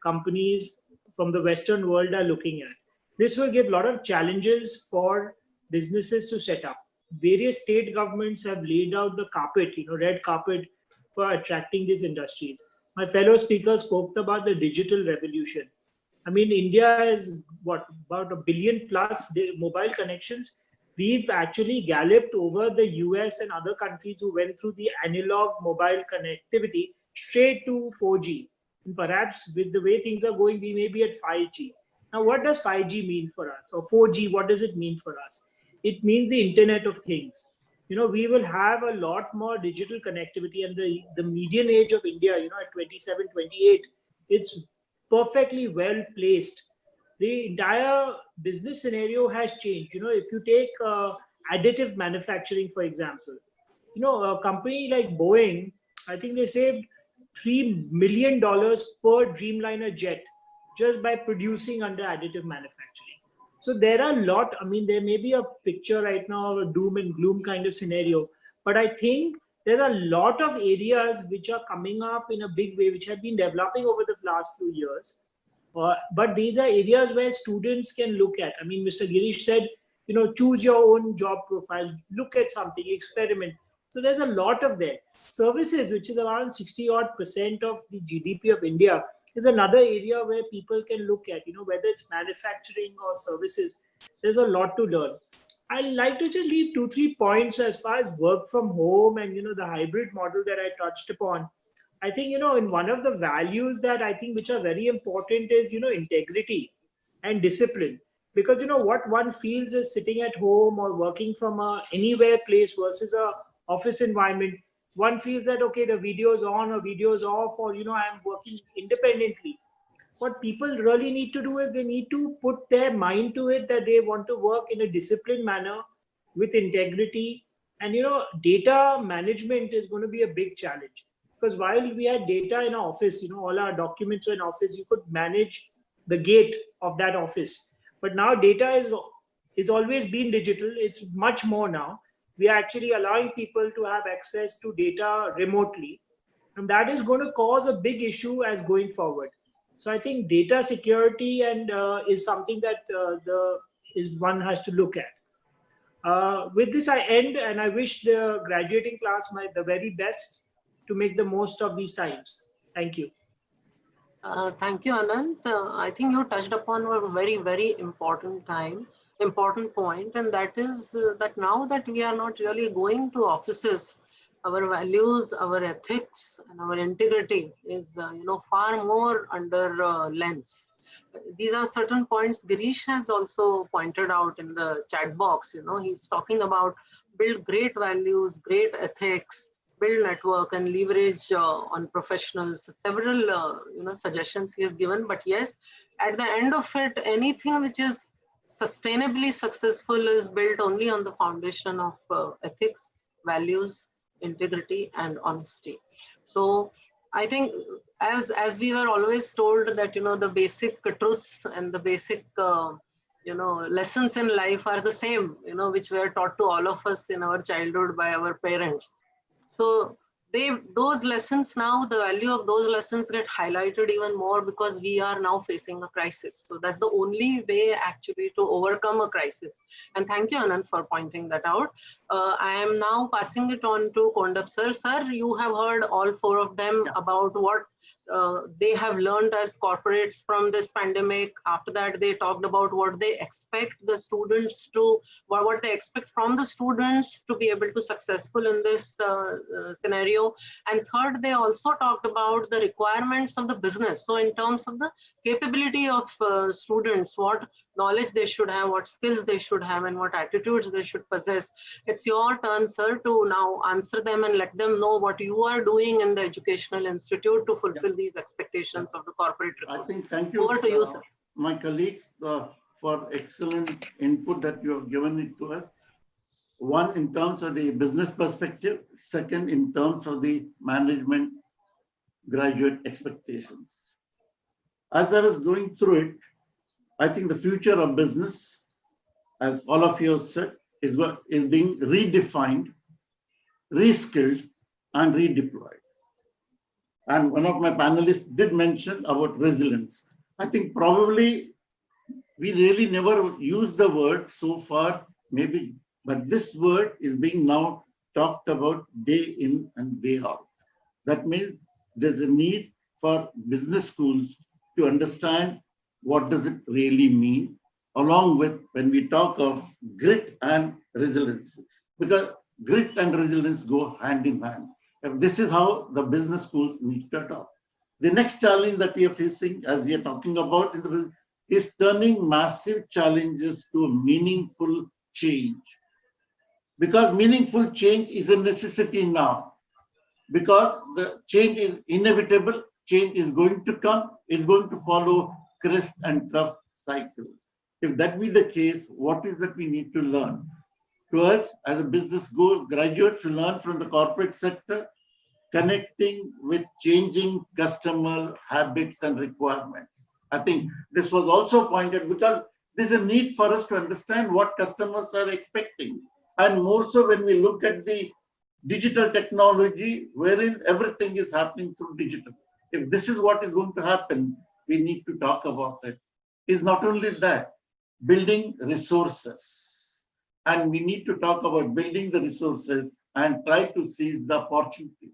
companies from the Western world are looking at. This will give a lot of challenges for businesses to set up. Various state governments have laid out the carpet, red carpet for attracting these industries. My fellow speaker spoke about the digital revolution. I mean, India is about 1 billion plus mobile connections. We've actually galloped over the US and other countries who went through the analog mobile connectivity straight to 4G. And perhaps with the way things are going, we may be at 5G. Now, what does 5G mean for us? Or 4G, what does it mean for us? It means the Internet of Things. We will have a lot more digital connectivity, and the median age of India, at 27, 28, it's perfectly well placed. The entire business scenario has changed. If you take additive manufacturing, for example, a company like Boeing, I think they saved $3 million per Dreamliner jet just by producing under additive manufacturing. So there are a lot, there may be a picture right now of a doom and gloom kind of scenario, but I think there are a lot of areas which are coming up in a big way, which have been developing over the last few years. But these are areas where students can look at. Mr. Girish said, choose your own job profile, look at something, experiment. So there's a lot of that. Services, which is around 60% of the GDP of India, is another area where people can look at, whether it's manufacturing or services. There's a lot to learn. I'd like to just leave 2-3 points as far as work from home and, the hybrid model that I touched upon. I think, in one of the values that I think which are very important is, integrity and discipline. Because, what one feels is sitting at home or working from a anywhere place versus a office environment, one feels that, okay, the video is on or video is off, or, I'm working independently. What people really need to do is they need to put their mind to it that they want to work in a disciplined manner with integrity. And, data management is going to be a big challenge. Because while we had data in our office, all our documents were in office, you could manage the gate of that office. But now data is always been digital. It's much more now. We are actually allowing people to have access to data remotely. And that is going to cause a big issue as going forward. So I think data security is something that one has to look at. With this, I end, and I wish the graduating class the very best to make the most of these times. Thank you. Thank you, Anant. I think you touched upon a very, very important time. important point, and that is that now that we are not really going to offices, our values, our ethics, and our integrity is far more under lens. These are certain points Girish has also pointed out in the chat box. He's talking about build great values, great ethics, build network, and leverage on professionals. Several suggestions he has given. But yes, at the end of it, anything which is sustainably successful is built only on the foundation of ethics, values, integrity, and honesty. So I think as we were always told that the basic truths and the basic lessons in life are the same, which were taught to all of us in our childhood by our parents. So those lessons now, the value of those lessons get highlighted even more because we are now facing a crisis. So that's the only way actually to overcome a crisis. And thank you, Anand, for pointing that out. I am now passing it on to Kondap sir. Sir, you have heard all four of them about what they have learned as corporates from this pandemic. After that, they talked about what they expect the students to, what they expect from the students to be able to successful in this scenario. And third, they also talked about the requirements of the business. So in terms of the capability of students, what knowledge they should have, what skills they should have, and what attitudes they should possess. It's your turn, sir, to now answer them and let them know what you are doing in the educational institute to fulfill these expectations of the corporate recruit. I think, thank you. Over to you, sir. My colleagues, for excellent input that you have given it to us. One, in terms of the business perspective. Second, in terms of the management graduate expectations. As I was going through it, I think the future of business, as all of you have said, is being redefined, reskilled, and redeployed. And one of my panelists did mention about resilience. I think probably we really never used the word so far, maybe, but this word is being now talked about day in and day out. That means there's a need for business schools to understand what does it really mean, along with when we talk of grit and resilience, because grit and resilience go hand in hand. And this is how the business schools need to adopt. The next challenge that we are facing, as we are talking about, is turning massive challenges to a meaningful change. Because meaningful change is a necessity now. Because the change is inevitable, change is going to come, it's going to follow crest and trough cycle. If that be the case, what is that we need to learn? To us, as a business graduates, to learn from the corporate sector, connecting with changing customer habits and requirements. I think this was also pointed because there's a need for us to understand what customers are expecting. And more so when we look at the digital technology, wherein everything is happening through digital. If this is what is going to happen, we need to talk about it. It's not only that, building resources. And we need to talk about building the resources and try to seize the opportunities.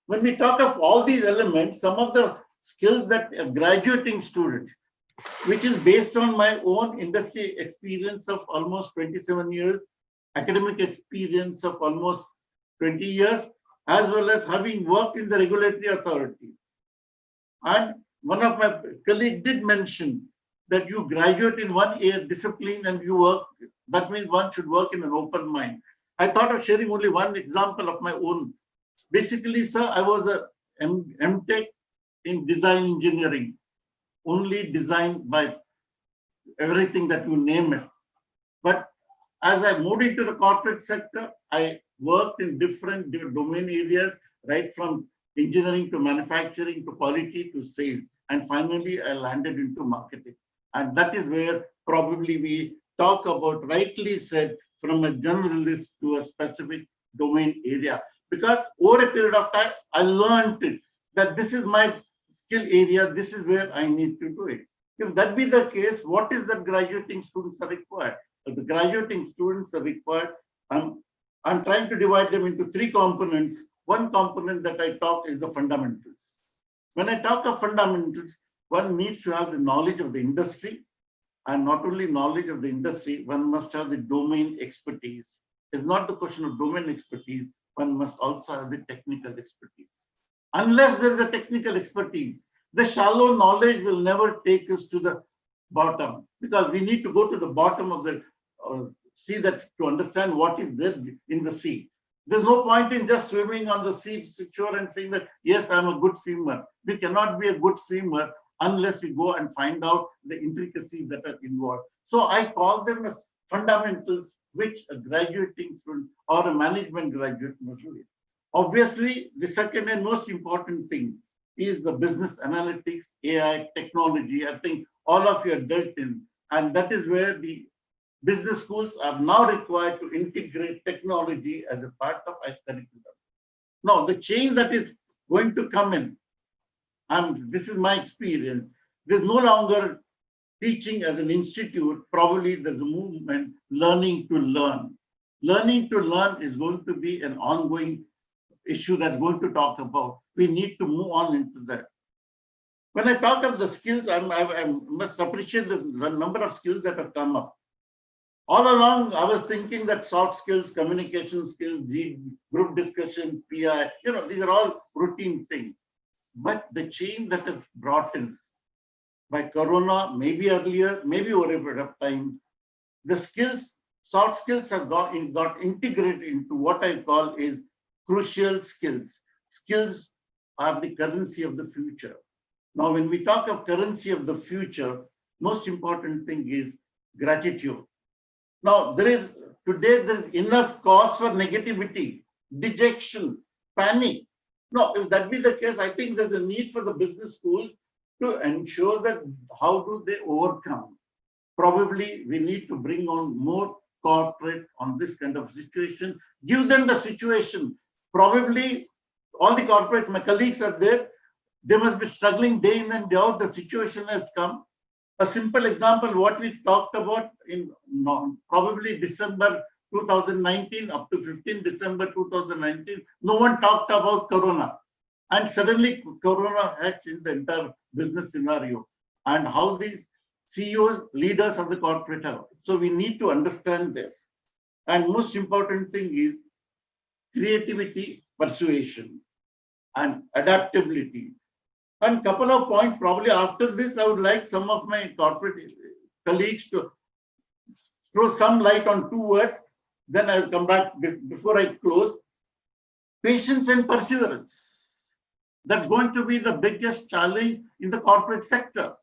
When we talk of all these elements, some of the skills that a graduating student, which is based on my own industry experience of almost 27 years, academic experience of almost 20 years, as well as having worked in the regulatory authorities. And one of my colleagues did mention that you graduate in one discipline and you work, that means one should work in an open mind. I thought of sharing only one example of my own. Basically, sir, I was a MTech in design engineering, only design by everything that you name it. But as I moved into the corporate sector, I worked in different domain areas, right from engineering to manufacturing to quality to sales. And finally, I landed into marketing. And that is where probably we talk about, rightly said, from a generalist to a specific domain area. Because over a period of time, I learned it, that this is my skill area, this is where I need to do it. If that be the case, what is that graduating students are required? If the graduating students are required, I'm trying to divide them into three components. One component that I talk is the fundamentals. When I talk of fundamentals, one needs to have the knowledge of the industry, and not only knowledge of the industry, one must have the domain expertise. It's not the question of domain expertise, one must also have the technical expertise. Unless there is a technical expertise, the shallow knowledge will never take us to the bottom, because we need to go to the bottom of the sea that to understand what is there in the sea. There's no point in just swimming on the sea shore and saying that, yes, I'm a good swimmer. We cannot be a good swimmer unless we go and find out the intricacies that are involved. So I call them as fundamentals which a graduating student or a management graduate must do. Obviously, the second and most important thing is the business analytics, AI, technology. I think all of you are dealt in, and that is where the business schools are now required to integrate technology as a part of our curriculum. Now, the change that is going to come in, and this is my experience, there's no longer teaching as an institute. Probably there's a movement, learning to learn. Learning to learn is going to be an ongoing issue that's going to talk about. We need to move on into that. When I talk of the skills, I must appreciate the number of skills that have come up. All along, I was thinking that soft skills, communication skills, group discussion, PI, these are all routine things. But the change that is brought in by Corona, maybe earlier, maybe over a period of time, the skills, soft skills have got integrated into what I call is crucial skills. Skills are the currency of the future. Now, when we talk of currency of the future, most important thing is gratitude. Now, there's enough cause for negativity, dejection, panic. No, if that be the case, I think there's a need for the business schools to ensure that how do they overcome. Probably we need to bring on more corporate on this kind of situation, give them the situation. Probably all the corporate, my colleagues are there, they must be struggling day in and day out. The situation has come. A simple example, what we talked about in probably December 2019 up to 15 December 2019, no one talked about Corona. And suddenly Corona has changed the entire business scenario and how these CEOs, leaders of the corporate have. So we need to understand this. And most important thing is creativity, persuasion, and adaptability. And couple of points, probably after this, I would like some of my corporate colleagues to throw some light on two words. Then I will come back before I close. Patience and perseverance. That's going to be the biggest challenge in the corporate sector.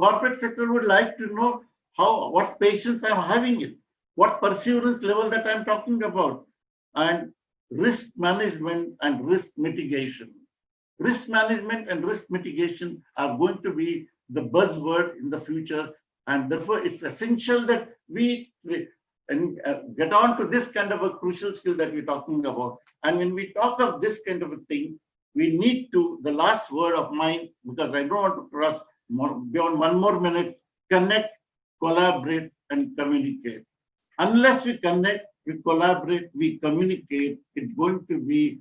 Corporate sector would like to know what patience I'm having it, what perseverance level that I'm talking about, and risk management and risk mitigation. Risk management and risk mitigation are going to be the buzzword in the future, and therefore it's essential that we get on to this kind of a crucial skill that we're talking about. And when we talk of this kind of a thing, we need to, the last word of mine, because I don't want to cross beyond 1 more minute, connect, collaborate, and communicate. Unless we connect, we collaborate, we communicate, it's going to be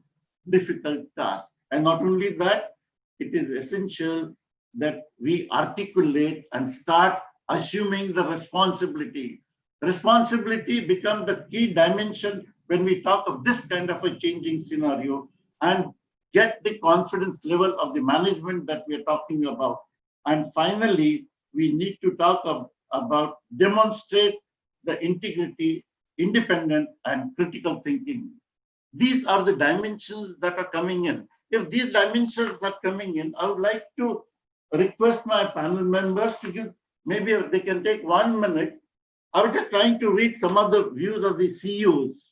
difficult task. And not only that, it is essential that we articulate and start assuming the responsibility. Responsibility becomes the key dimension when we talk of this kind of a changing scenario, and get the confidence level of the management that we are talking about. And finally, we need to talk about demonstrate the integrity, independent, and critical thinking. These are the dimensions that are coming in. If these dimensions are coming in, I would like to request my panel members to give, maybe they can take 1 minute. I was just trying to read some of the views of the CEOs.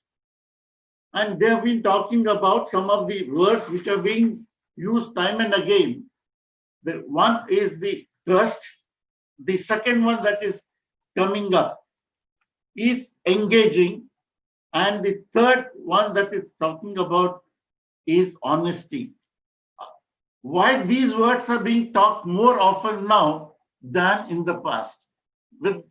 And they have been talking about some of the words which are being used time and again. The one is the trust. The second one that is coming up is engaging. And the third one that is talking about is honesty. Why these words are being talked more often now than in the past?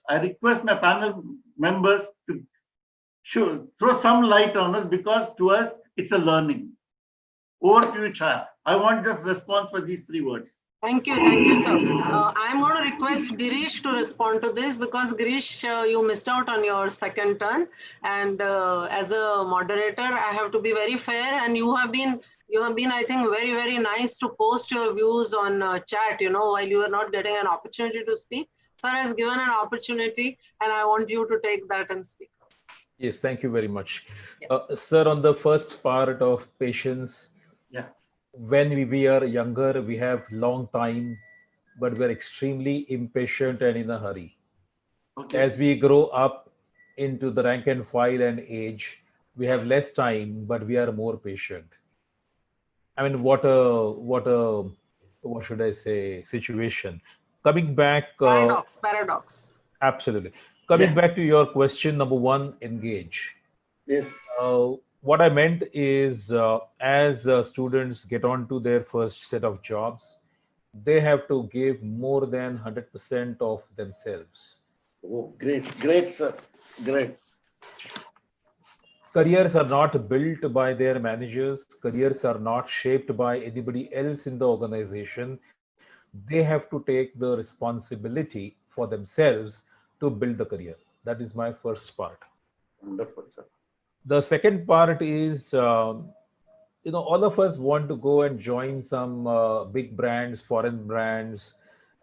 I request my panel members to throw some light on us, because to us, it's a learning. Over to you, Chaya. I want just response for these 3 words. Thank you, sir. I'm going to request Girish to respond to this because Girish, you missed out on your second turn, and as a moderator, I have to be very fair. And you have been, I think, very, very nice to post your views on chat. You know, while you are not getting an opportunity to speak, sir has given an opportunity, and I want you to take that and speak. Yes, thank you very much. Sir, on the first part of patience, Yeah. when we are younger, we have long time, but we're extremely impatient and in a hurry. Okay. As we grow up into the rank and file and age, we have less time, but we are more patient. I mean, what should I say, situation. Coming back, Paradox. absolutely. Coming back to your question, number one, engage. Yes. What I meant is, as students get on to their first set of jobs, they have to give more than 100% of themselves. Oh, great, sir. Great. Careers are not built by their managers. Careers are not shaped by anybody else in the organization. They have to take the responsibility for themselves to build the career. That is my first part. Wonderful, sir. The second part is, all of us want to go and join some big brands, foreign brands,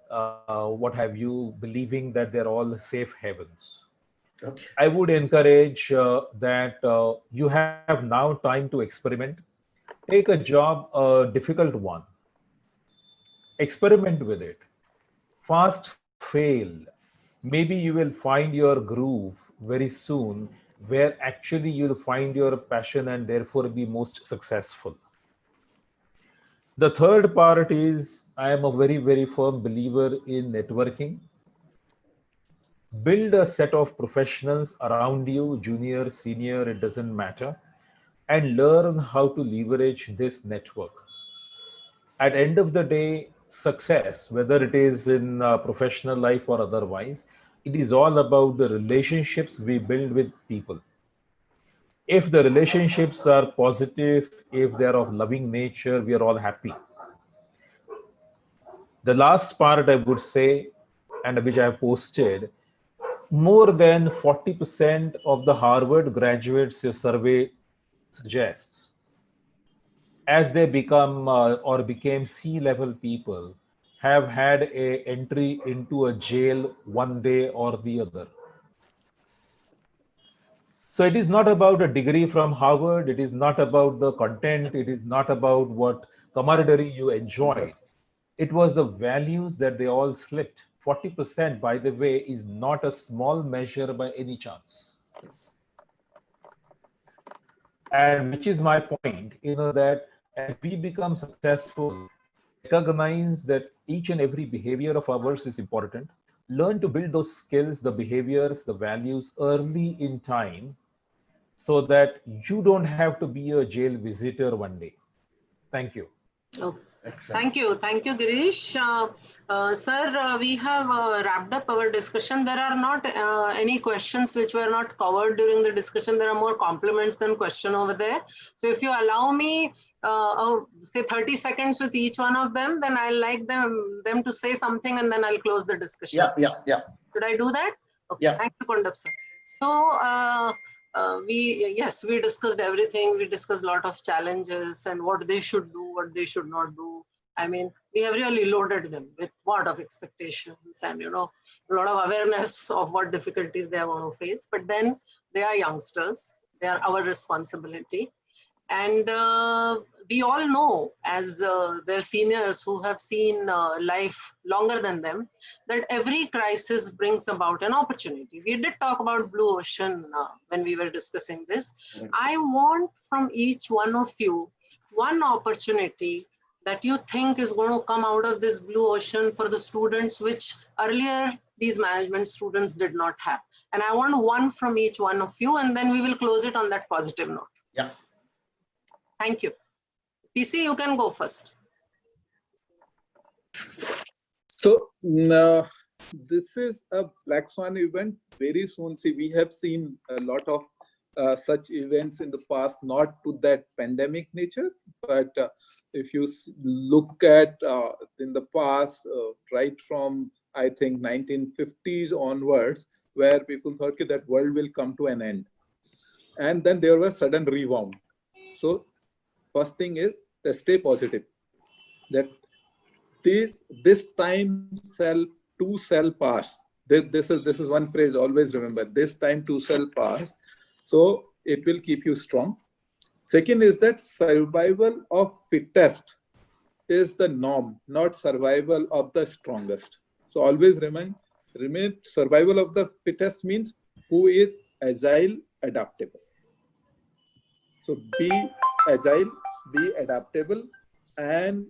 what have you, believing that they're all safe havens. Okay. I would encourage that you have now time to experiment. Take a job, a difficult one, experiment with it, fast fail. Maybe you will find your groove very soon, where actually you'll find your passion and therefore be most successful. The third part is, I am a very, very firm believer in networking. Build a set of professionals around you, junior, senior, it doesn't matter, and learn how to leverage this network. At end of the day, success, whether it is in professional life or otherwise, it is all about the relationships we build with people. If the relationships are positive, if they are of loving nature, we are all happy. The last part I would say, and which I have posted, more than 40% of the Harvard graduates a survey suggests, as they become or became C-level people, have had a entry into a jail one day or the other. So it is not about a degree from Harvard. It is not about the content. It is not about what camaraderie you enjoyed. It was the values that they all slipped. 40%, by the way, is not a small measure by any chance. And which is my point, that as we become successful, recognize that each and every behavior of ours is important. Learn to build those skills, the behaviors, the values early in time, so that you don't have to be a jail visitor one day. Thank you. Okay. Thank you, Girish. Sir, we have wrapped up our discussion. There are not any questions which were not covered during the discussion. There are more compliments than question over there. So if you allow me, say 30 seconds with each one of them, then I'll like them to say something and then I'll close the discussion. Yeah. Should I do that? Okay. Yeah. Thank you, Kondap sir. So, we discussed everything. We discussed a lot of challenges and what they should do, what they should not do. I mean, we have really loaded them with a lot of expectations and, a lot of awareness of what difficulties they are going to face. But then they are youngsters. They are our responsibility. And we all know, as their seniors who have seen life longer than them, that every crisis brings about an opportunity. We did talk about Blue Ocean when we were discussing this. I want from each one of you one opportunity that you think is going to come out of this Blue Ocean for the students, which earlier these management students did not have. And I want one from each one of you, and then we will close it on that positive note. Yeah. Thank you. PC, you can go first. So this is a Black Swan event very soon. See, we have seen a lot of such events in the past, not to that pandemic nature, but if you look at in the past, right from I think 1950s onwards, where people thought that that world will come to an end, and then there was sudden rebound. So first thing is to stay positive. That this time shall pass. This is one phrase. Always remember, this time too shall pass. So it will keep you strong. Second is that survival of fittest is the norm, not survival of the strongest. So always remain survival of the fittest means who is agile, adaptable. So be agile, be adaptable, and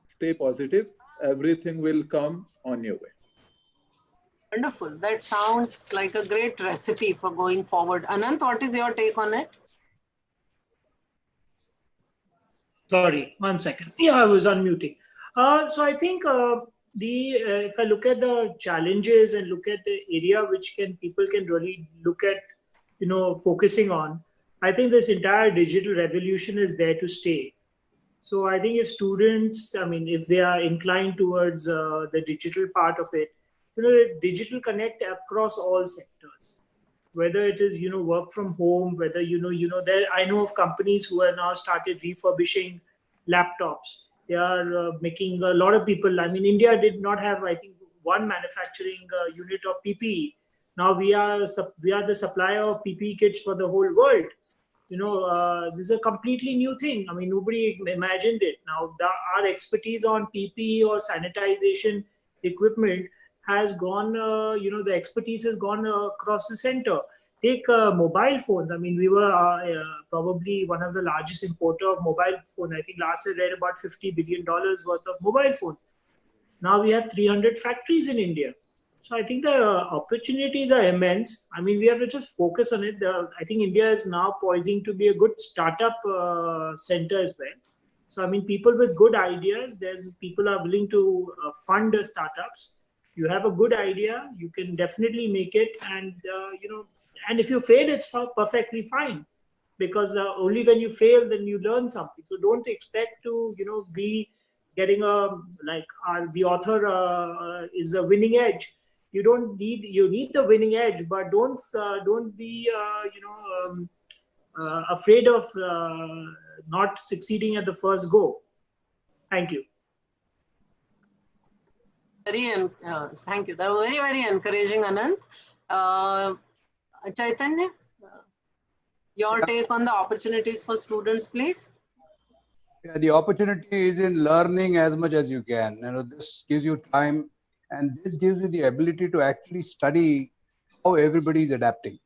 stay positive. Everything will come on your way. Wonderful. That sounds like a great recipe for going forward. Anant, what is your take on it? Sorry, 1 second. Yeah, I was unmuting. So I think if I look at the challenges and look at the area which people can really look at, focusing on, I think this entire digital revolution is there to stay. So I think if students, if they are inclined towards the digital part of it, digital connect across all sectors. Whether it is work from home, whether I know of companies who are now started refurbishing laptops. They are making a lot of people. India did not have, I think, one manufacturing unit of PPE. Now we are the supplier of PPE kits for the whole world. This is a completely new thing. Nobody imagined it. Now our expertise on PPE or sanitization equipment has gone, the expertise has gone across the center. Take mobile phones. We were probably one of the largest importer of mobile phone. I think last year read about $50 billion worth of mobile phones. Now we have 300 factories in India. So I think the opportunities are immense. We have to just focus on it. I think India is now poising to be a good startup center as well. So people with good ideas, people are willing to fund startups. You have a good idea, you can definitely make it, and and if you fail, it's perfectly fine, because only when you fail then you learn something. So don't expect to be getting the author is a winning edge. You need the winning edge, but don't be afraid of not succeeding at the first go. Thank you. Thank you. That was very, very encouraging, Anant. Chaitanya, your take on the opportunities for students, please. Yeah, the opportunity is in learning as much as you can. This gives you time, and this gives you the ability to actually study how everybody is adapting.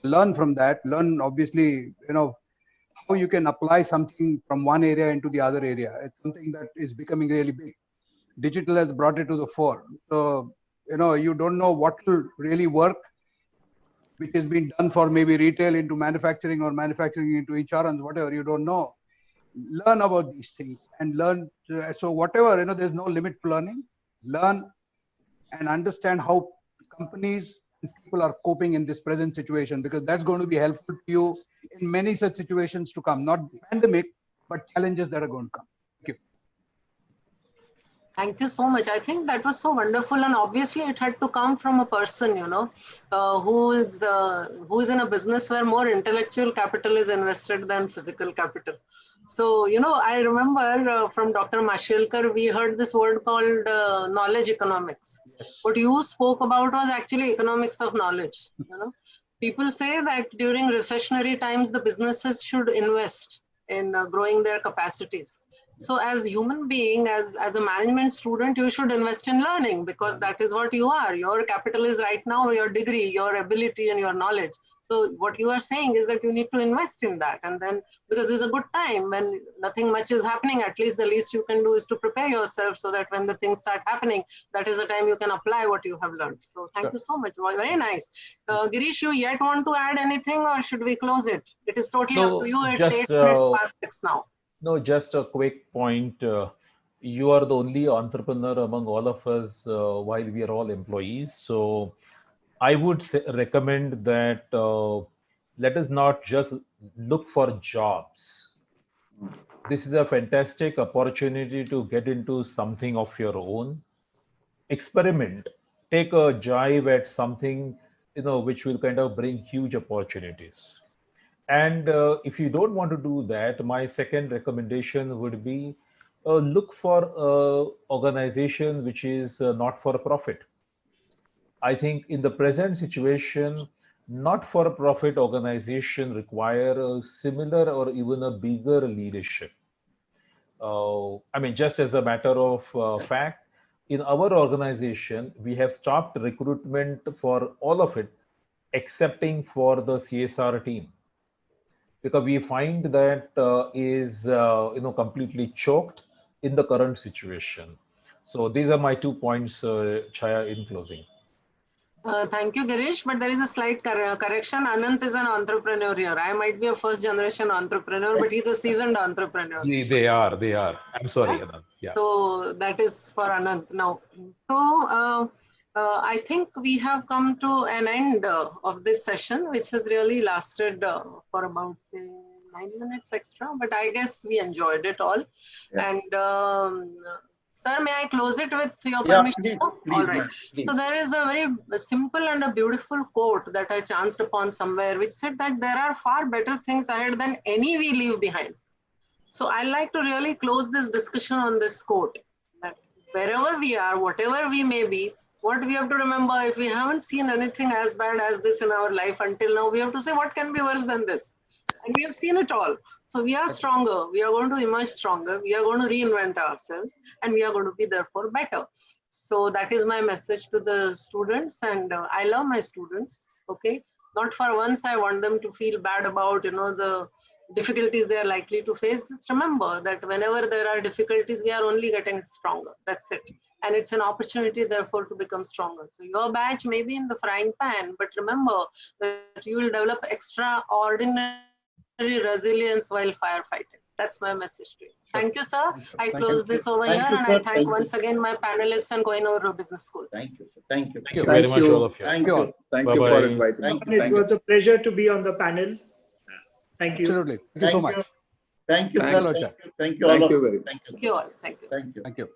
Learn from that. Learn, obviously, how you can apply something from one area into the other area. It's something that is becoming really big. Digital has brought it to the fore. So, you don't know what will really work, which has been done for maybe retail into manufacturing or manufacturing into insurance, whatever, you don't know. Learn about these things and learn. So whatever, there's no limit to learning. Learn and understand how companies and people are coping in this present situation, because that's going to be helpful to you in many such situations to come, not the pandemic, but challenges that are going to come. Thank you so much. I think that was so wonderful, and obviously it had to come from a person, who is in a business where more intellectual capital is invested than physical capital. So, I remember from Dr. Mashelkar, we heard this word called knowledge economics. Yes. What you spoke about was actually economics of knowledge. People say that during recessionary times, the businesses should invest in growing their capacities. So as human being, as a management student, you should invest in learning, because that is what you are. Your capital is right now your degree, your ability, and your knowledge. So what you are saying is that you need to invest in that. And then, because this is a good time when nothing much is happening, at least the least you can do is to prepare yourself so that when the things start happening, that is the time you can apply what you have learned. So thank you so much. Very nice. Girish, you yet want to add anything, or should we close it? It is totally up to you. It's 8 minutes past 6 now. No, just a quick point. You are the only entrepreneur among all of us while we are all employees. So I would recommend that let us not just look for jobs. this is a fantastic opportunity to get into something of your own. Experiment, take a jive at something, which will kind of bring huge opportunities. And if you don't want to do that, my second recommendation would be look for an organization which is not for profit. I think in the present situation, not for profit organization require a similar or even a bigger leadership. I mean, just as a matter of fact, in our organization, we have stopped recruitment for all of it, excepting for the CSR team, because we find that is completely choked in the current situation. So these are my 2 points, Chaya, in closing. Thank you, Girish. But there is a slight correction. Anant is an entrepreneur here. I might be a first generation entrepreneur, but he's a seasoned entrepreneur. They are. I'm sorry, Anant. Yeah. So that is for Anant now. So I think we have come to an end of this session, which has really lasted for about, say, 9 minutes extra, but I guess we enjoyed it all. Yeah. And sir, may I close it with your Yeah, permission? please, All right. ma'am, please. So there is a very simple and a beautiful quote that I chanced upon somewhere, which said that there are far better things ahead than any we leave behind. So I like to really close this discussion on this quote, that wherever we are, whatever we may be, what we have to remember, if we haven't seen anything as bad as this in our life until now, we have to say, what can be worse than this? And we have seen it all. So we are stronger. We are going to emerge stronger. We are going to reinvent ourselves, and we are going to be therefore better. So that is my message to the students. And I love my students. Okay. Not for once I want them to feel bad about, the difficulties they are likely to face. Just remember that whenever there are difficulties, we are only getting stronger. That's it. And it's an opportunity, therefore, to become stronger. So your batch may be in the frying pan, but remember that you will develop extraordinary resilience while firefighting. That's my message to you. Thank you, sir. I close this over here, and I thank once again my panelists and Kohinoor Business School. Thank you, sir. Thank you. Thank you very much, all of you. Thank you. Thank you for inviting us. It was a pleasure to be on the panel. Thank you. Absolutely. Thank you so much. Thank you, Thank sir. you. Thank you. Thank you all. Thank you of very you. much. Thank you. Thank you all. Thank you. Thank you. Thank you.